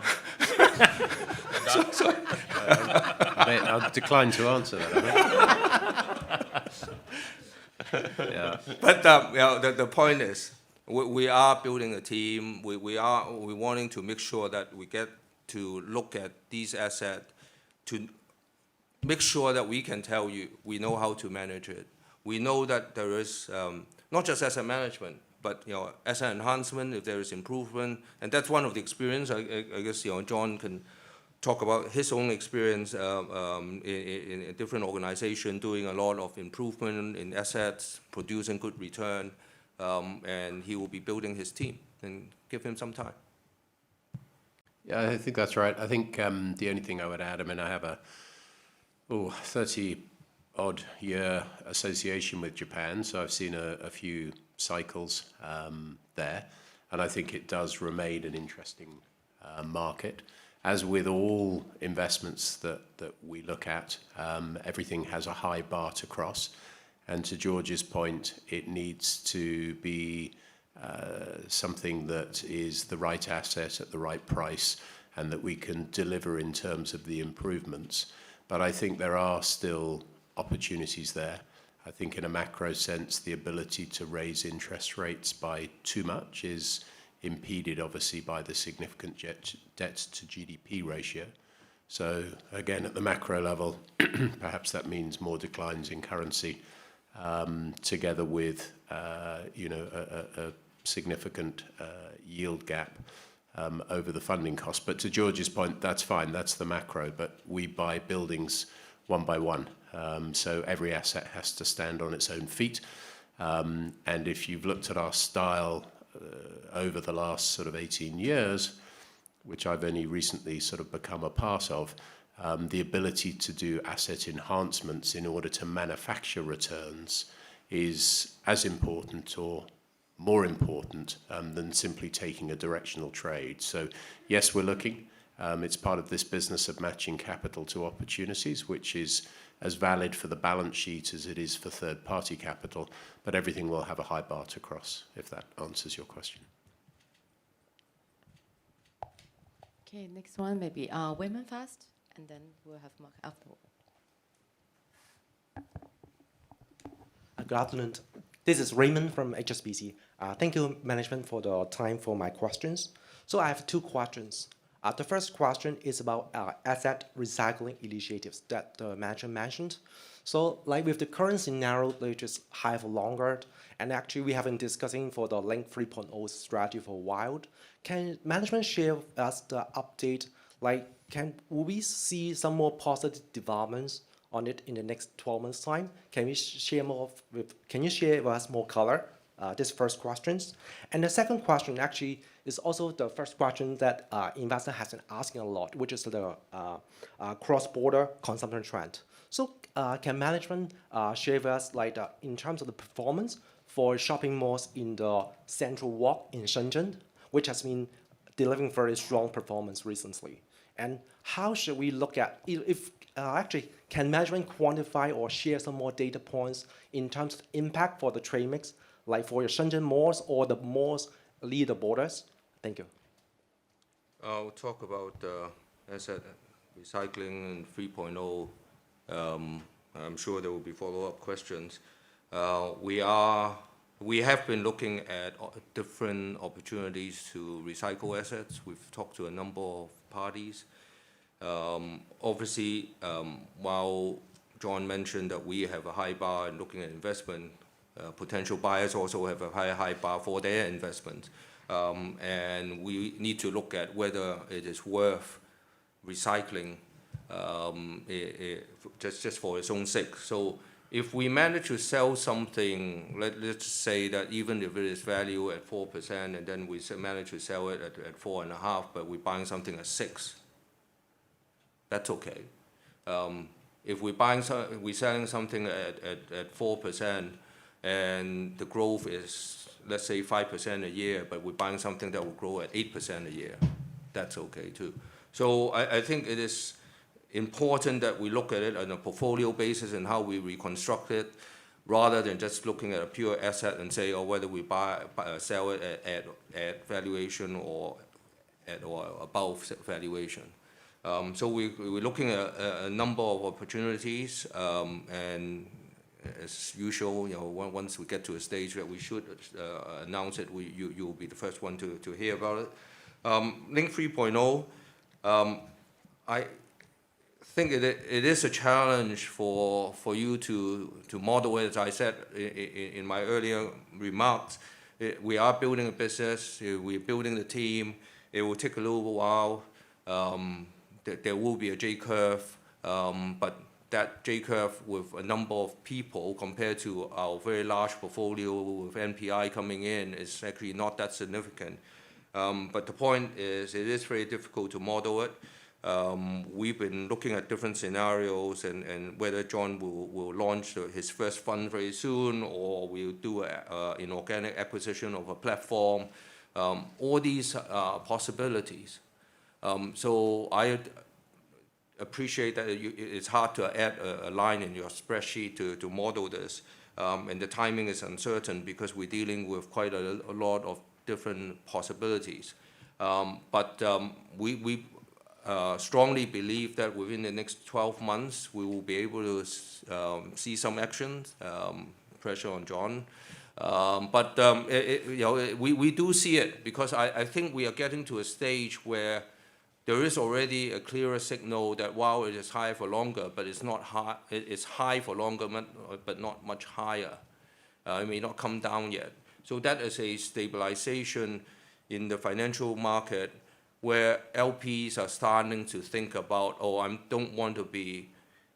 Sorry. I'll decline to answer that. Yeah. But the point is, we are building a team. We're wanting to make sure that we get to look at these assets to make sure that we can tell you we know how to manage it. We know that there is not just asset management, but asset enhancement if there is improvement, and that's one of the experience. I guess John can talk about his own experience in a different organization, doing a lot of improvement in assets, producing good return, and he will be building his team, and give him some time. Yeah, I think that's right. I think the only thing I would add, I have a 30-odd year association with Japan, so I've seen a few cycles there. and I think it does remain an interesting market. As with all investments that we look at, everything has a high bar to cross. And to George's point, it needs to be something that is the right asset at the right price and that we can deliver in terms of the improvements. But I think there are still opportunities there. I think in a macro sense, the ability to raise interest rates by too much is impeded obviously by the significant debt to GDP ratio. So again, at the macro level, perhaps that means more declines in currency, together with a significant yield gap over the funding cost. But to George's point, that's fine, that's the macro, but we buy buildings one by one. So every asset has to stand on its own feet. And if you've looked at our style over the last sort of 18 years, which I've only recently sort of become a part of, the ability to do asset enhancements in order to manufacture returns is as important or more important than simply taking a directional trade. So yes, we're looking. It's part of this business of matching capital to opportunities, which is as valid for the balance sheet as it is for third-party capital, but everything will have a high bar to cross, if that answers your question. Okay, next one maybe women first, and then we'll have Mark afterward. Good afternoon. This is Raymond from HSBC. Thank you, management, for the time for my questions. So I have two questions. The first question is about asset recycling initiatives that the manager mentioned. So like with the current scenario, which is high for longer, and actually we have been discussing for the Link 3.0 strategy for a while. Can management share with us the update? Like, will we see some more positive developments on it in the next 12 months' time? Can you share with us more color? This first questions. And the second question actually is also the first question that investor has been asking a lot, which is the cross-border consumption trend. So can management share with us like in terms of the performance for shopping malls in the Central Walk in Shenzhen, which has been delivering very strong performance recently? And how should we look at if actually can management quantify or share some more data points in terms of impact for the trade mix, like for your Shenzhen malls or the malls near the borders? Thank you. I'll talk about asset recycling and 3.0. I'm sure there will be follow-up questions. We have been looking at different opportunities to recycle assets. We've talked to a number of parties. Obviously, while John mentioned that we have a high bar in looking at investment, potential buyers also have a high bar for their investment. And we need to look at whether it is worth recycling just for its own sake. So if we manage to sell something, let's say that even if it is valued at 4% and then we manage to sell it at 4.5%, but we're buying something at 6%, that's okay. If we're selling something at 4% and the growth is, let's say, 5% a year, but we're buying something that will grow at 8% a year, that's okay too. So I think it is important that we look at it on a portfolio basis and how we reconstruct it, rather than just looking at a pure asset and say, oh, whether we sell it at valuation or above valuation. So we're looking at a number of opportunities, and as usual, once we get to a stage that we should announce it, you'll be the first one to hear about it. Link 3.0, I think it is a challenge for you to model it. As I said in my earlier remarks, we are building a business, we're building the team. It will take a little while. There will be a J-curve, but that J-curve with a number of people compared to our very large portfolio with NPI coming in is actually not that significant. But the point is, it is very difficult to model it. We've been looking at different scenarios and whether John will launch his first fund very soon, or we'll do an inorganic acquisition of a platform, all these possibilities. So I appreciate that it's hard to add a line in your spreadsheet to model this, and the timing is uncertain because we're dealing with quite a lot of different possibilities. But we strongly believe that within the next 12 months, we will be able to see some action, pressure on John. We do see it because I think we are getting to a stage where there is already a clearer signal that while it is high for longer, but it's not high. It's high for longer, but not much higher. It may not come down yet. So that is a stabilization in the financial market where LPs are starting to think about, oh, I don't want to be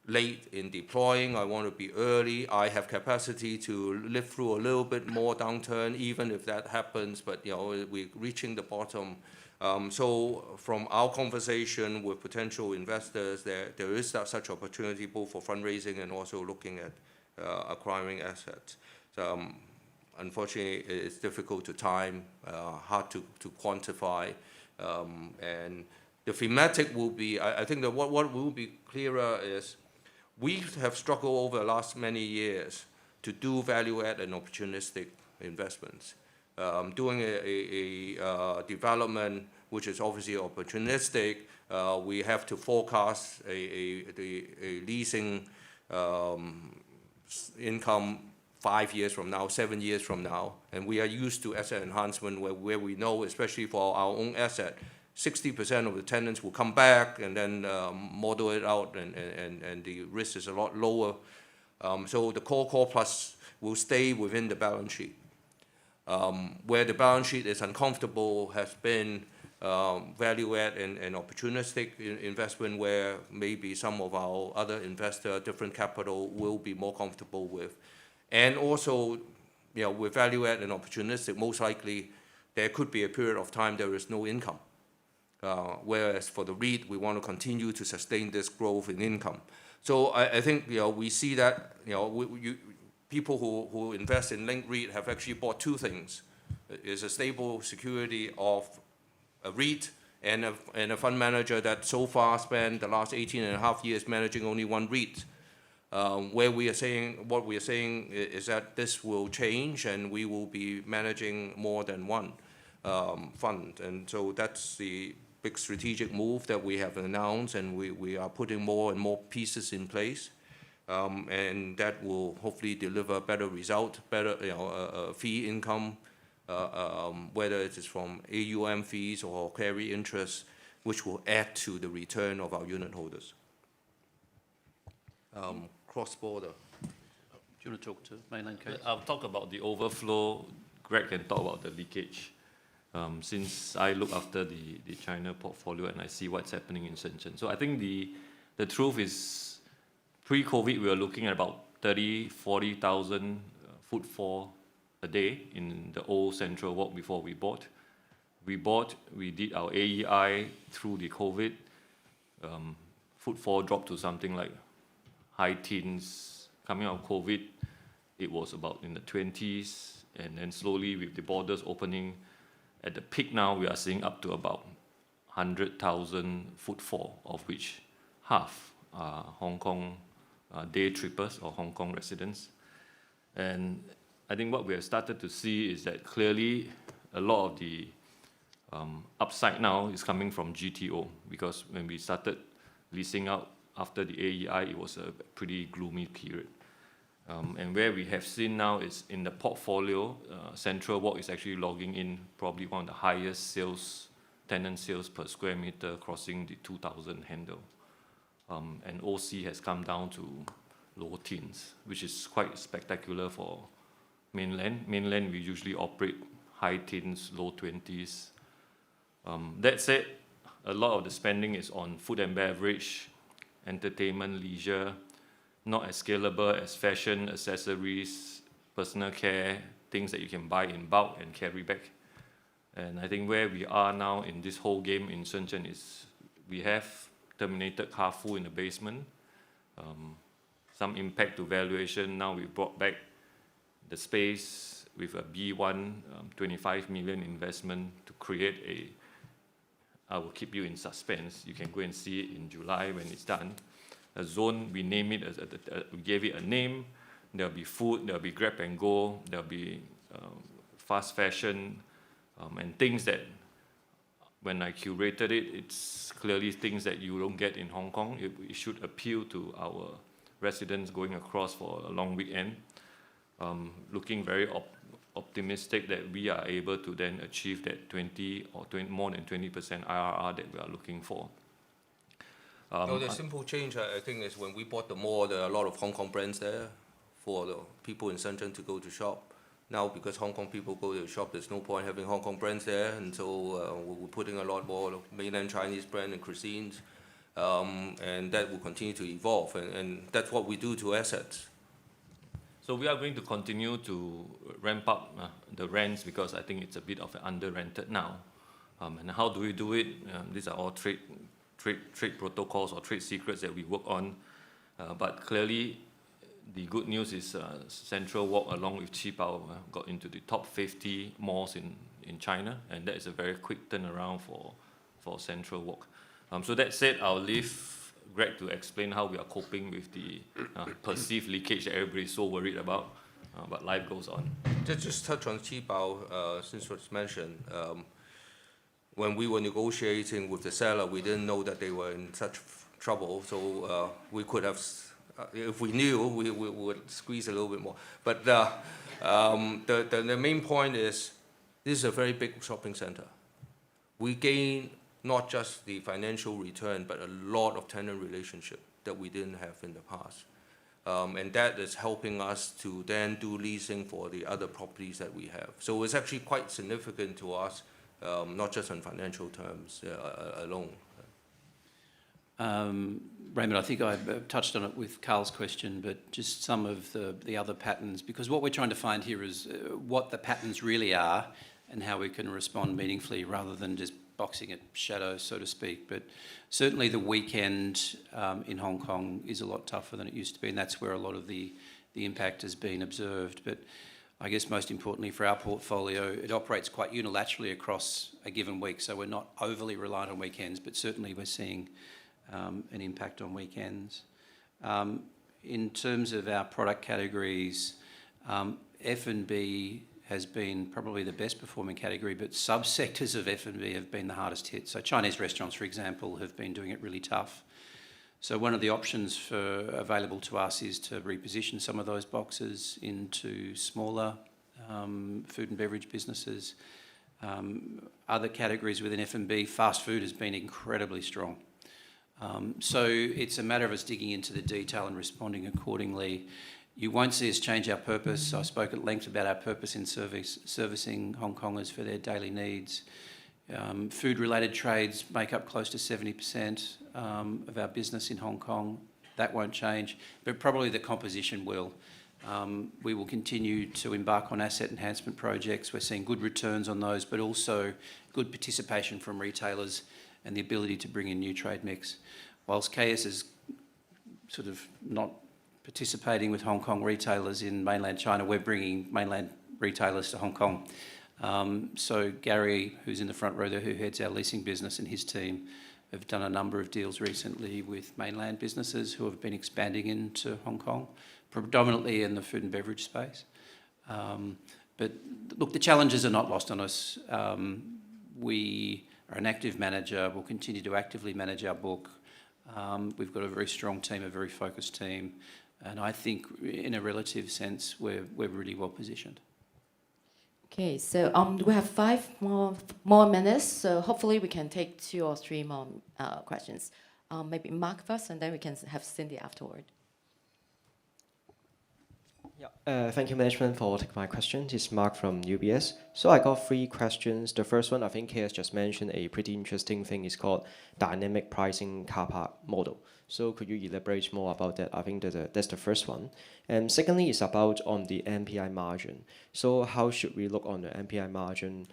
late in deploying. I want to be early. I have capacity to live through a little bit more downturn, even if that happens. But we're reaching the bottom. So from our conversation with potential investors, there is such opportunity both for fundraising and also looking at acquiring assets. So, unfortunately, it's difficult to time, hard to quantify, and the thematic will be. I think that what will be clearer is we have struggled over the last many years to do value-add and opportunistic investments. Doing a development which is obviously opportunistic, we have to forecast a leasing income 5 years from now, 7 years from now, and we are used to asset enhancement where we know, especially for our own asset, 60% of the tenants will come back and then model it out, and the risk is a lot lower. So the core plus will stay within the balance sheet. Where the balance sheet is uncomfortable has been value add and opportunistic investment, where maybe some of our other investor, different capital, will be more comfortable with. And also, with value add and opportunistic, most likely there could be a period of time there is no income. Whereas for the REIT, we want to continue to sustain this growth in income. So I think we see that people who invest in linked REIT have actually bought two things: is a stable security of a REIT and a fund manager that so far spent the last 18 and a half years managing only one REIT. What we are saying is that this will change and we will be managing more than one fund. And so that's the big strategic move that we have announced, and we are putting more and more pieces in place. And that will hopefully deliver better result, better fee income, whether it is from AUM fees or carry interest, which will add to the return of our unit holders. Cross-border. Do you want to talk to mainland case? I'll talk about the overflow. Greg can talk about the leakage. Since I look after the China portfolio and I see what's happening in Shenzhen. So I think the truth is, pre-COVID, we were looking at about 40,000 footfall a day in the old Central Walk before we bought. We did our AEI through the COVID. Footfall dropped to something like high teens. Coming out of COVID, it was about in the 20s. And then slowly with the borders opening, at the peak now, we are seeing up to about 100,000 footfall, of which half are Hong Kong day trippers or Hong Kong residents. And I think what we have started to see is that clearly a lot of the upside now is coming from GTO, because when we started leasing out after the AEI, it was a pretty gloomy period. And where we have seen now is in the portfolio, Central Walk is actually logging in probably one of the highest tenant sales per square meter, crossing the 2,000 handle. And OC has come down to low teens, which is quite spectacular for mainland. Mainland, we usually operate high teens, low 20s. That said, a lot of the spending is on food and beverage, entertainment, leisure, not as scalable as fashion, accessories, personal care, things that you can buy in bulk and carry back. And I think where we are now in this whole game in Shenzhen is we have terminated Carrefour in the basement, some impact to valuation. Now we brought back the space, with a B1 25 million investment to create I will keep you in suspense. You can go and see it in July when it's done. A zone, we name it, we gave it a name. There'll be food, there'll be grab and go, there'll be fast fashion, and things that, when I curated it, it's clearly things that you don't get in Hong Kong. It should appeal to our residents going across for a long weekend. Looking very optimistic that we are able to then achieve that 20 or more than 20% IRR that we are looking for. The simple change, I think, is when we bought the mall, there are a lot of Hong Kong brands there for the people in Shenzhen to go to shop. Now, because Hong Kong people go to shop, there's no point having Hong Kong brands there, and so we're putting a lot more mainland Chinese brand and cuisines, and that will continue to evolve, and that's what we do to assets. So we are going to continue to ramp up the rents because I think it's a bit of under-rented now. And how do we do it? These are all trade protocols or trade secrets that we work on. But clearly, the good news is Central Walk, along with Qibao, got into the top 50 malls in China, and that is a very quick turnaround for Central Walk. So that said, I'll leave Greg to explain how we are coping with the perceived leakage that everybody's so worried about, but life goes on. Just touch on Qibao, since it was mentioned. When we were negotiating with the seller, we didn't know that they were in such trouble, so we could have, if we knew, we would squeeze a little bit more. But the main point is, this is a very big shopping center. We gain not just the financial return, but a lot of tenant relationship that we didn't have in the past. And that is helping us to then do leasing for the other properties that we have. So it's actually quite significant to us, not just on financial terms alone. Raymond, I think I touched on it with Carl's question, but just some of the other patterns, because what we're trying to find here is what the patterns really are and how we can respond meaningfully rather than just boxing at shadows, so to speak. But certainly the weekend in Hong Kong is a lot tougher than it used to be, and that's where a lot of the impact has been observed. But I guess most importantly for our portfolio, it operates quite unilaterally across a given week, so we're not overly reliant on weekends, but certainly we're seeing an impact on weekends. In terms of our product categories, F&B has been probably the best performing category, but subsectors of F&B have been the hardest hit. So Chinese restaurants, for example, have been doing it really tough. So one of the options available to us is to reposition some of those boxes into smaller food and beverage businesses. Other categories within F&B, fast food has been incredibly strong. So it's a matter of us digging into the detail and responding accordingly. You won't see us change our purpose. I spoke at length about our purpose in servicing Hong Kongers for their daily needs. Food-related trades make up close to 70% of our business in Hong Kong. That won't change, but probably the composition will. We will continue to embark on asset enhancement projects. We're seeing good returns on those, but also good participation from retailers and the ability to bring in new trade mix. Whilst KS is sort of not participating with Hong Kong retailers in mainland China, we're bringing mainland retailers to Hong Kong. So Gary, who's in the front row there, who heads our leasing business, and his team have done a number of deals recently with mainland businesses who have been expanding into Hong Kong, predominantly in the food and beverage space. But look, the challenges are not lost on us. We are an active manager. We'll continue to actively manage our book. We've got a very strong team, a very focused team. And I think in a relative sense, we're really well positioned. Okay, so we have 5 more minutes, so hopefully we can take 2 or 3 more questions. Maybe Mark first, and then we can have Cindy afterward. Yeah, thank you, management, for taking my question. This is Mark from UBS. So I got 3 questions. The first one, I think KS just mentioned a pretty interesting thing is called dynamic pricing car park model. So could you elaborate more about that? I think that's the first one. And secondly, is about on the NPI margin. So how should we look on the NPI margin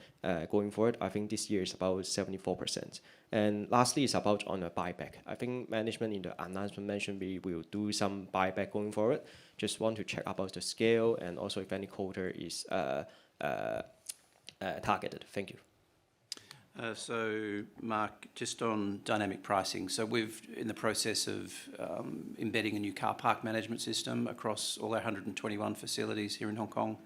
going forward? I think this year is about 74%. And lastly is about on a buyback. I think management in the announcement mentioned we will do some buyback going forward. Just want to check about the scale and also if any quota is targeted. Thank you. So, Mark, just on dynamic pricing. So we've in the process of embedding a new car park management system across all our 121 facilities here in Hong Kong.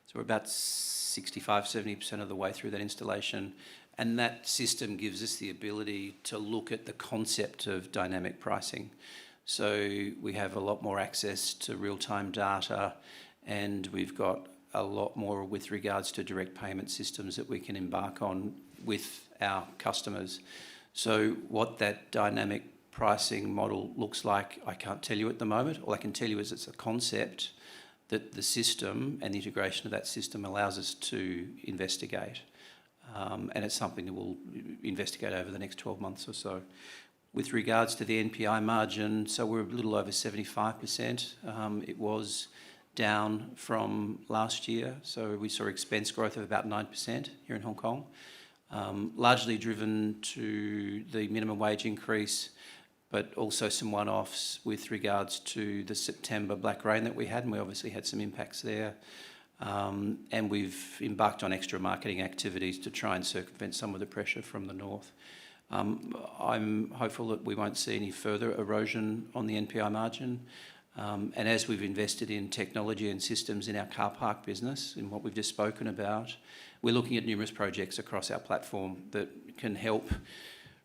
So we're about 65–70% of the way through that installation. And that system gives us the ability to look at the concept of dynamic pricing. So we have a lot more access to real-time data, and we've got a lot more with regards to direct payment systems that we can embark on with our customers. So what that dynamic pricing model looks like, I can't tell you at the moment. All I can tell you is it's a concept that the system and the integration of that system allows us to investigate. And it's something that we'll investigate over the next 12 months or so. With regards to the NPI margin, so we're a little over 75%. It was down from last year, so we saw expense growth of about 9% here in Hong Kong, largely driven to the minimum wage increase, but also some one-offs with regards to the September black rain that we had, and we obviously had some impacts there. And we've embarked on extra marketing activities to try and circumvent some of the pressure from the north. I'm hopeful that we won't see any further erosion on the NPI margin. And as we've invested in technology and systems in our car park business, in what we've just spoken about, we're looking at numerous projects across our platform that can help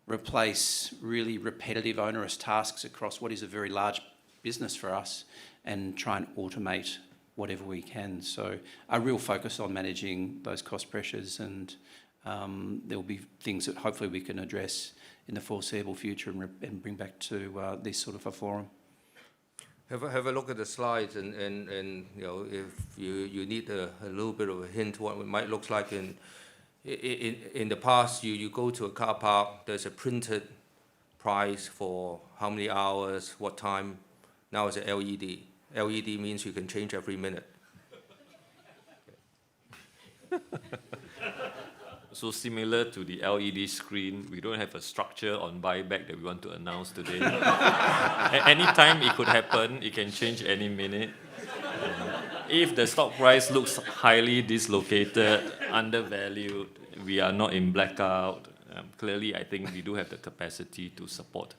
replace really repetitive, onerous tasks across what is a very large business for us and try and automate whatever we can. So a real focus on managing those cost pressures, and there will be things that hopefully we can address in the foreseeable future and bring back to this sort of a forum. Have a look at the slides, and you know, if you need a little bit of a hint what it might look like in the past, you go to a car park, there's a printed price for how many hours, what time. Now it's a LED. LED means you can change every minute. So similar to the LED screen, we don't have a structure on buyback that we want to announce today. Anytime it could happen, it can change any minute. If the stock price looks highly dislocated, undervalued, we are not in blackout, clearly I think we do have the capacity to support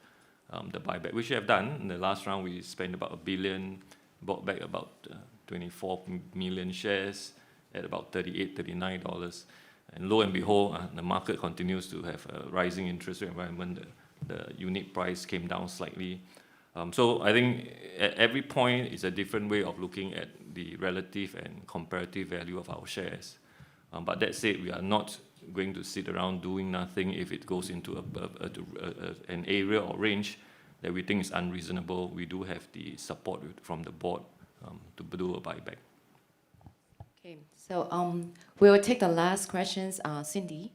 the buyback, which we have done. In the last round, we spent about $1 billion, bought back about 24 million shares at about $38, $39. And lo and behold, the market continues to have a rising interest rate environment. The unit price came down slightly. So I think at every point is a different way of looking at the relative and comparative value of our shares. But that said, we are not going to sit around doing nothing if it goes into an area or range that we think is unreasonable. We do have the support from the board to do a buyback. Okay, so we will take the last questions. Cindy.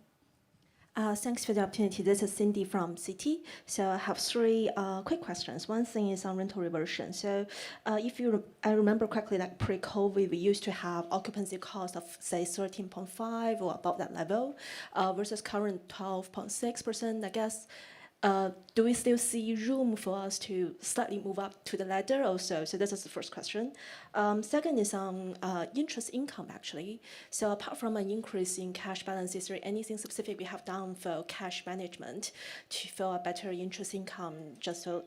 Thanks for the opportunity. This is Cindy from Citi. So I have three quick questions. One thing is on rental reversion. So I remember correctly, like pre-COVID, we used to have occupancy cost of say 13.5 or above that level, versus current 12.6%, I guess. Do we still see room for us to slightly move up to the ladder also? So this is the first question. Second is on interest income, actually. So apart from an increase in cash balance, is there anything specific we have done for cash management to feel a better interest income, just so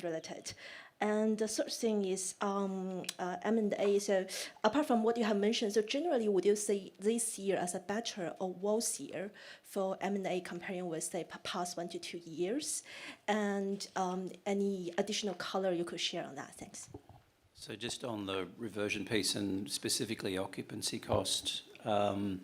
related? And the third thing is M&A. So apart from what you have mentioned, so generally, would you say this year as a better or worse year for M&A comparing with, say, past 1 to 2 years? And any additional color you could share on that? Thanks. So just on the reversion piece and specifically occupancy cost, there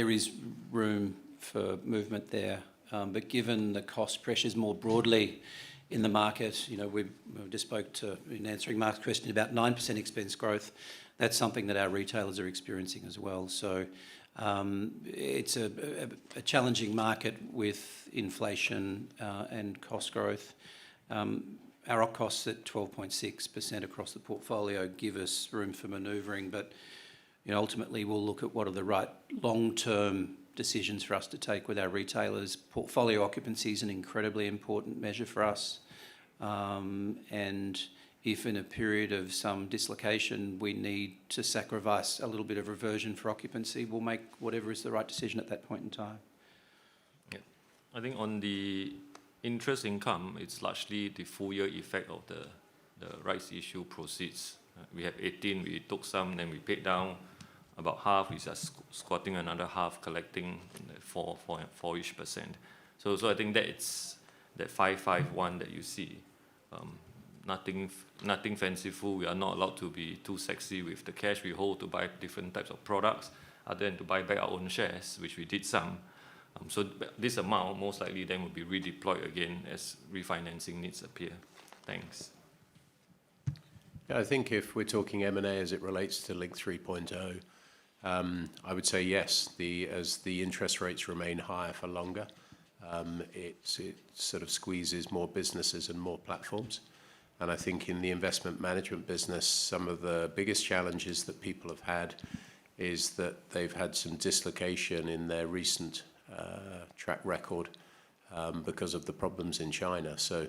is room for movement there. But given the cost pressures more broadly in the market, you know, we just spoke to, in answering Mark's question, about 9% expense growth. That's something that our retailers are experiencing as well. So it's a challenging market with inflation and cost growth. Our op costs at 12.6% across the portfolio give us room for manoeuvring, but you know, ultimately we'll look at what are the right long-term decisions for us to take with our retailers. Portfolio occupancy is an incredibly important measure for us. And if in a period of some dislocation we need to sacrifice a little bit of reversion for occupancy, we'll make whatever is the right decision at that point in time. Yeah. I think on the interest income, it's largely the full year effect of the rights issue proceeds. We have 18, we took some, then we paid down about half, we just squatting another half, collecting 4-ish%. So I think that it's that 551 that you see. Nothing fanciful. We are not allowed to be too sexy with the cash we hold to buy different types of products, other than to buy back our own shares, which we did some. So this amount most likely then will be redeployed again as refinancing needs appear. Thanks. Yeah, I think if we're talking M&A as it relates to Link 3.0, I would say yes. As the interest rates remain higher for longer, it sort of squeezes more businesses and more platforms. And I think in the investment management business, some of the biggest challenges that people have had is that they've had some dislocation in their recent track record because of the problems in China. So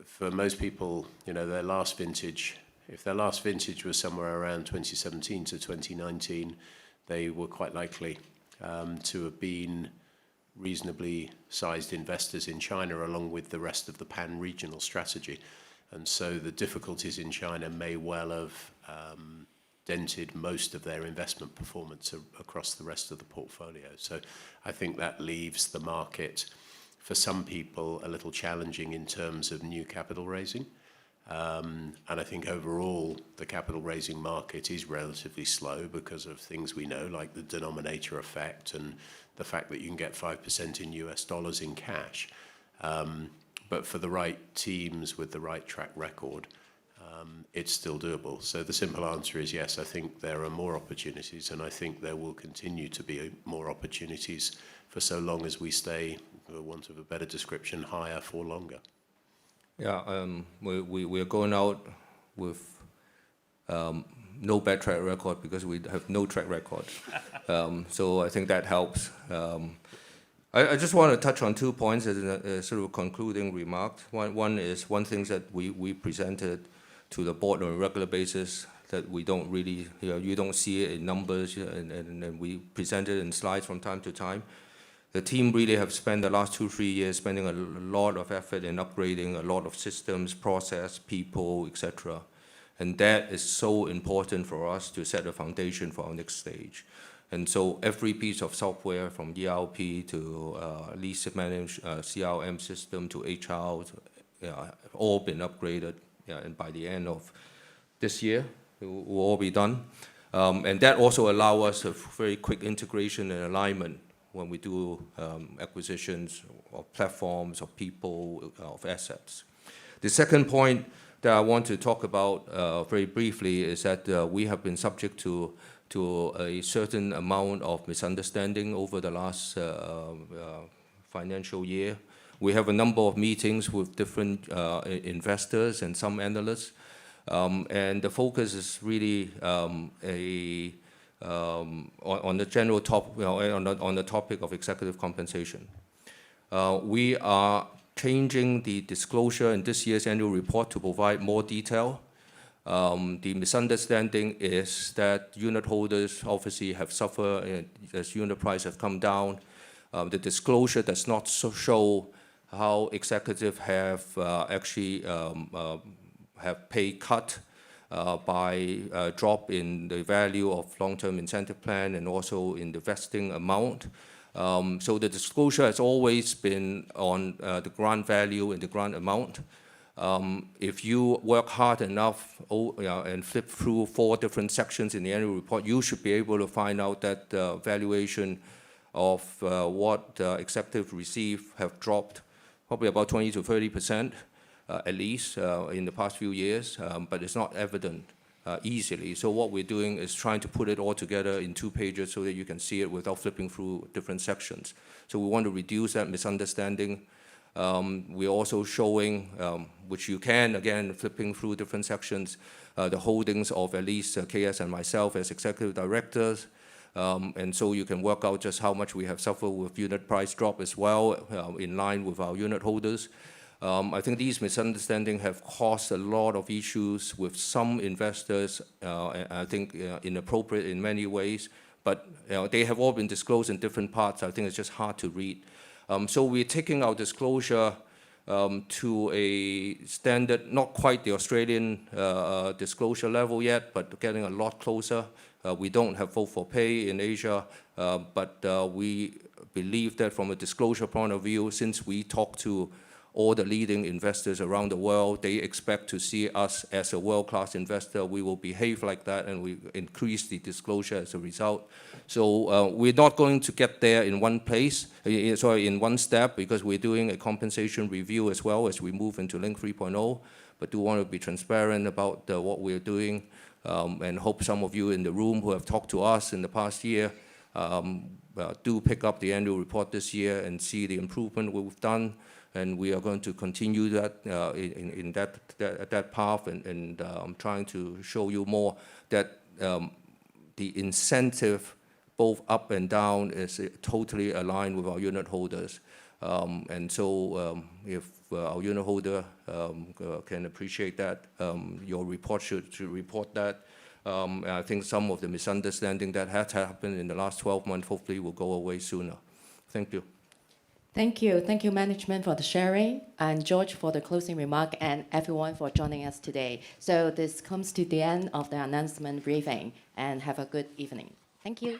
for most people, their last vintage, if their last vintage was somewhere around 2017 to 2019, they were quite likely to have been reasonably sized investors in China along with the rest of the pan-regional strategy. And so the difficulties in China may well have dented most of their investment performance across the rest of the portfolio. So I think that leaves the market, for some people, a little challenging in terms of new capital raising. And I think overall, the capital raising market is relatively slow because of things we know, like the denominator effect and the fact that you can get 5% in US dollars in cash. But for the right teams with the right track record, it's still doable. So the simple answer is yes, I think there are more opportunities, and I think there will continue to be more opportunities for so long as we stay, for want of a better description, higher for longer. Yeah, we are going out with no bad track record because we have no track record. So I think that helps. I just want to touch on 2 points as a sort of concluding remark. One is one thing that we presented to the board on a regular basis that we don't really, you don't see it in numbers, and we present it in slides from time to time. The team really have spent the last 2-3 years spending a lot of effort in upgrading a lot of systems, process, people, etc. And that is so important for us to set a foundation for our next stage. And so every piece of software from ERP to lease management, CRM system to HR, all been upgraded. And by the end of this year, it will all be done. And that also allows us a very quick integration and alignment when we do acquisitions of platforms, of people, of assets. The second point that I want to talk about very briefly is that we have been subject to a certain amount of misunderstanding over the last financial year. We have a number of meetings with different investors and some analysts, and the focus is really on the general on the topic of executive compensation. We are changing the disclosure in this year's annual report to provide more detail. The misunderstanding is that unit holders obviously have suffered as unit price has come down. The disclosure does not show how executives have actually have pay cut by a drop in the value of long-term incentive plan and also in the vesting amount. So the disclosure has always been on the grant value and the grant amount. If you work hard enough and flip through 4 different sections in the annual report, you should be able to find out that the valuation of what executives receive have dropped probably about 20 to 30% at least in the past few years, but it's not evident easily. So what we're doing is trying to put it all together in 2 pages so that you can see it without flipping through different sections. So we want to reduce that misunderstanding. We're also showing, which you can, again, flipping through different sections, the holdings of at least KS and myself as executive directors, And so you can work out just how much we have suffered with unit price drop as well, in line with our unit holders. I think these misunderstandings have caused a lot of issues with some investors, I think inappropriate in many ways, but they have all been disclosed in different parts. I think it's just hard to read. So we're taking our disclosure to a standard, not quite the Australian disclosure level yet, but getting a lot closer. We don't have vote for pay in Asia, but we believe that from a disclosure point of view, since we talk to all the leading investors around the world, they expect to see us as a world-class investor. We will behave like that, and we increase the disclosure as a result. So we're not going to get there in one place, in one step, because we're doing a compensation review as well as we move into Link 3.0, but do want to be transparent about what we're doing, and hope some of you in the room who have talked to us in the past year do pick up the annual report this year and see the improvement we've done. And we are going to continue that in that path, and I'm trying to show you more that the incentive, both up and down, is totally aligned with our unit holders. And so if our unit holder can appreciate that, your report should report that. I think some of the misunderstanding that had happened in the last 12 months hopefully will go away sooner. Thank you. Thank you. Thank you, management, for the sharing, and George for the closing remark, and everyone for joining us today. So this comes to the end of the announcement briefing, and have a good evening. Thank you.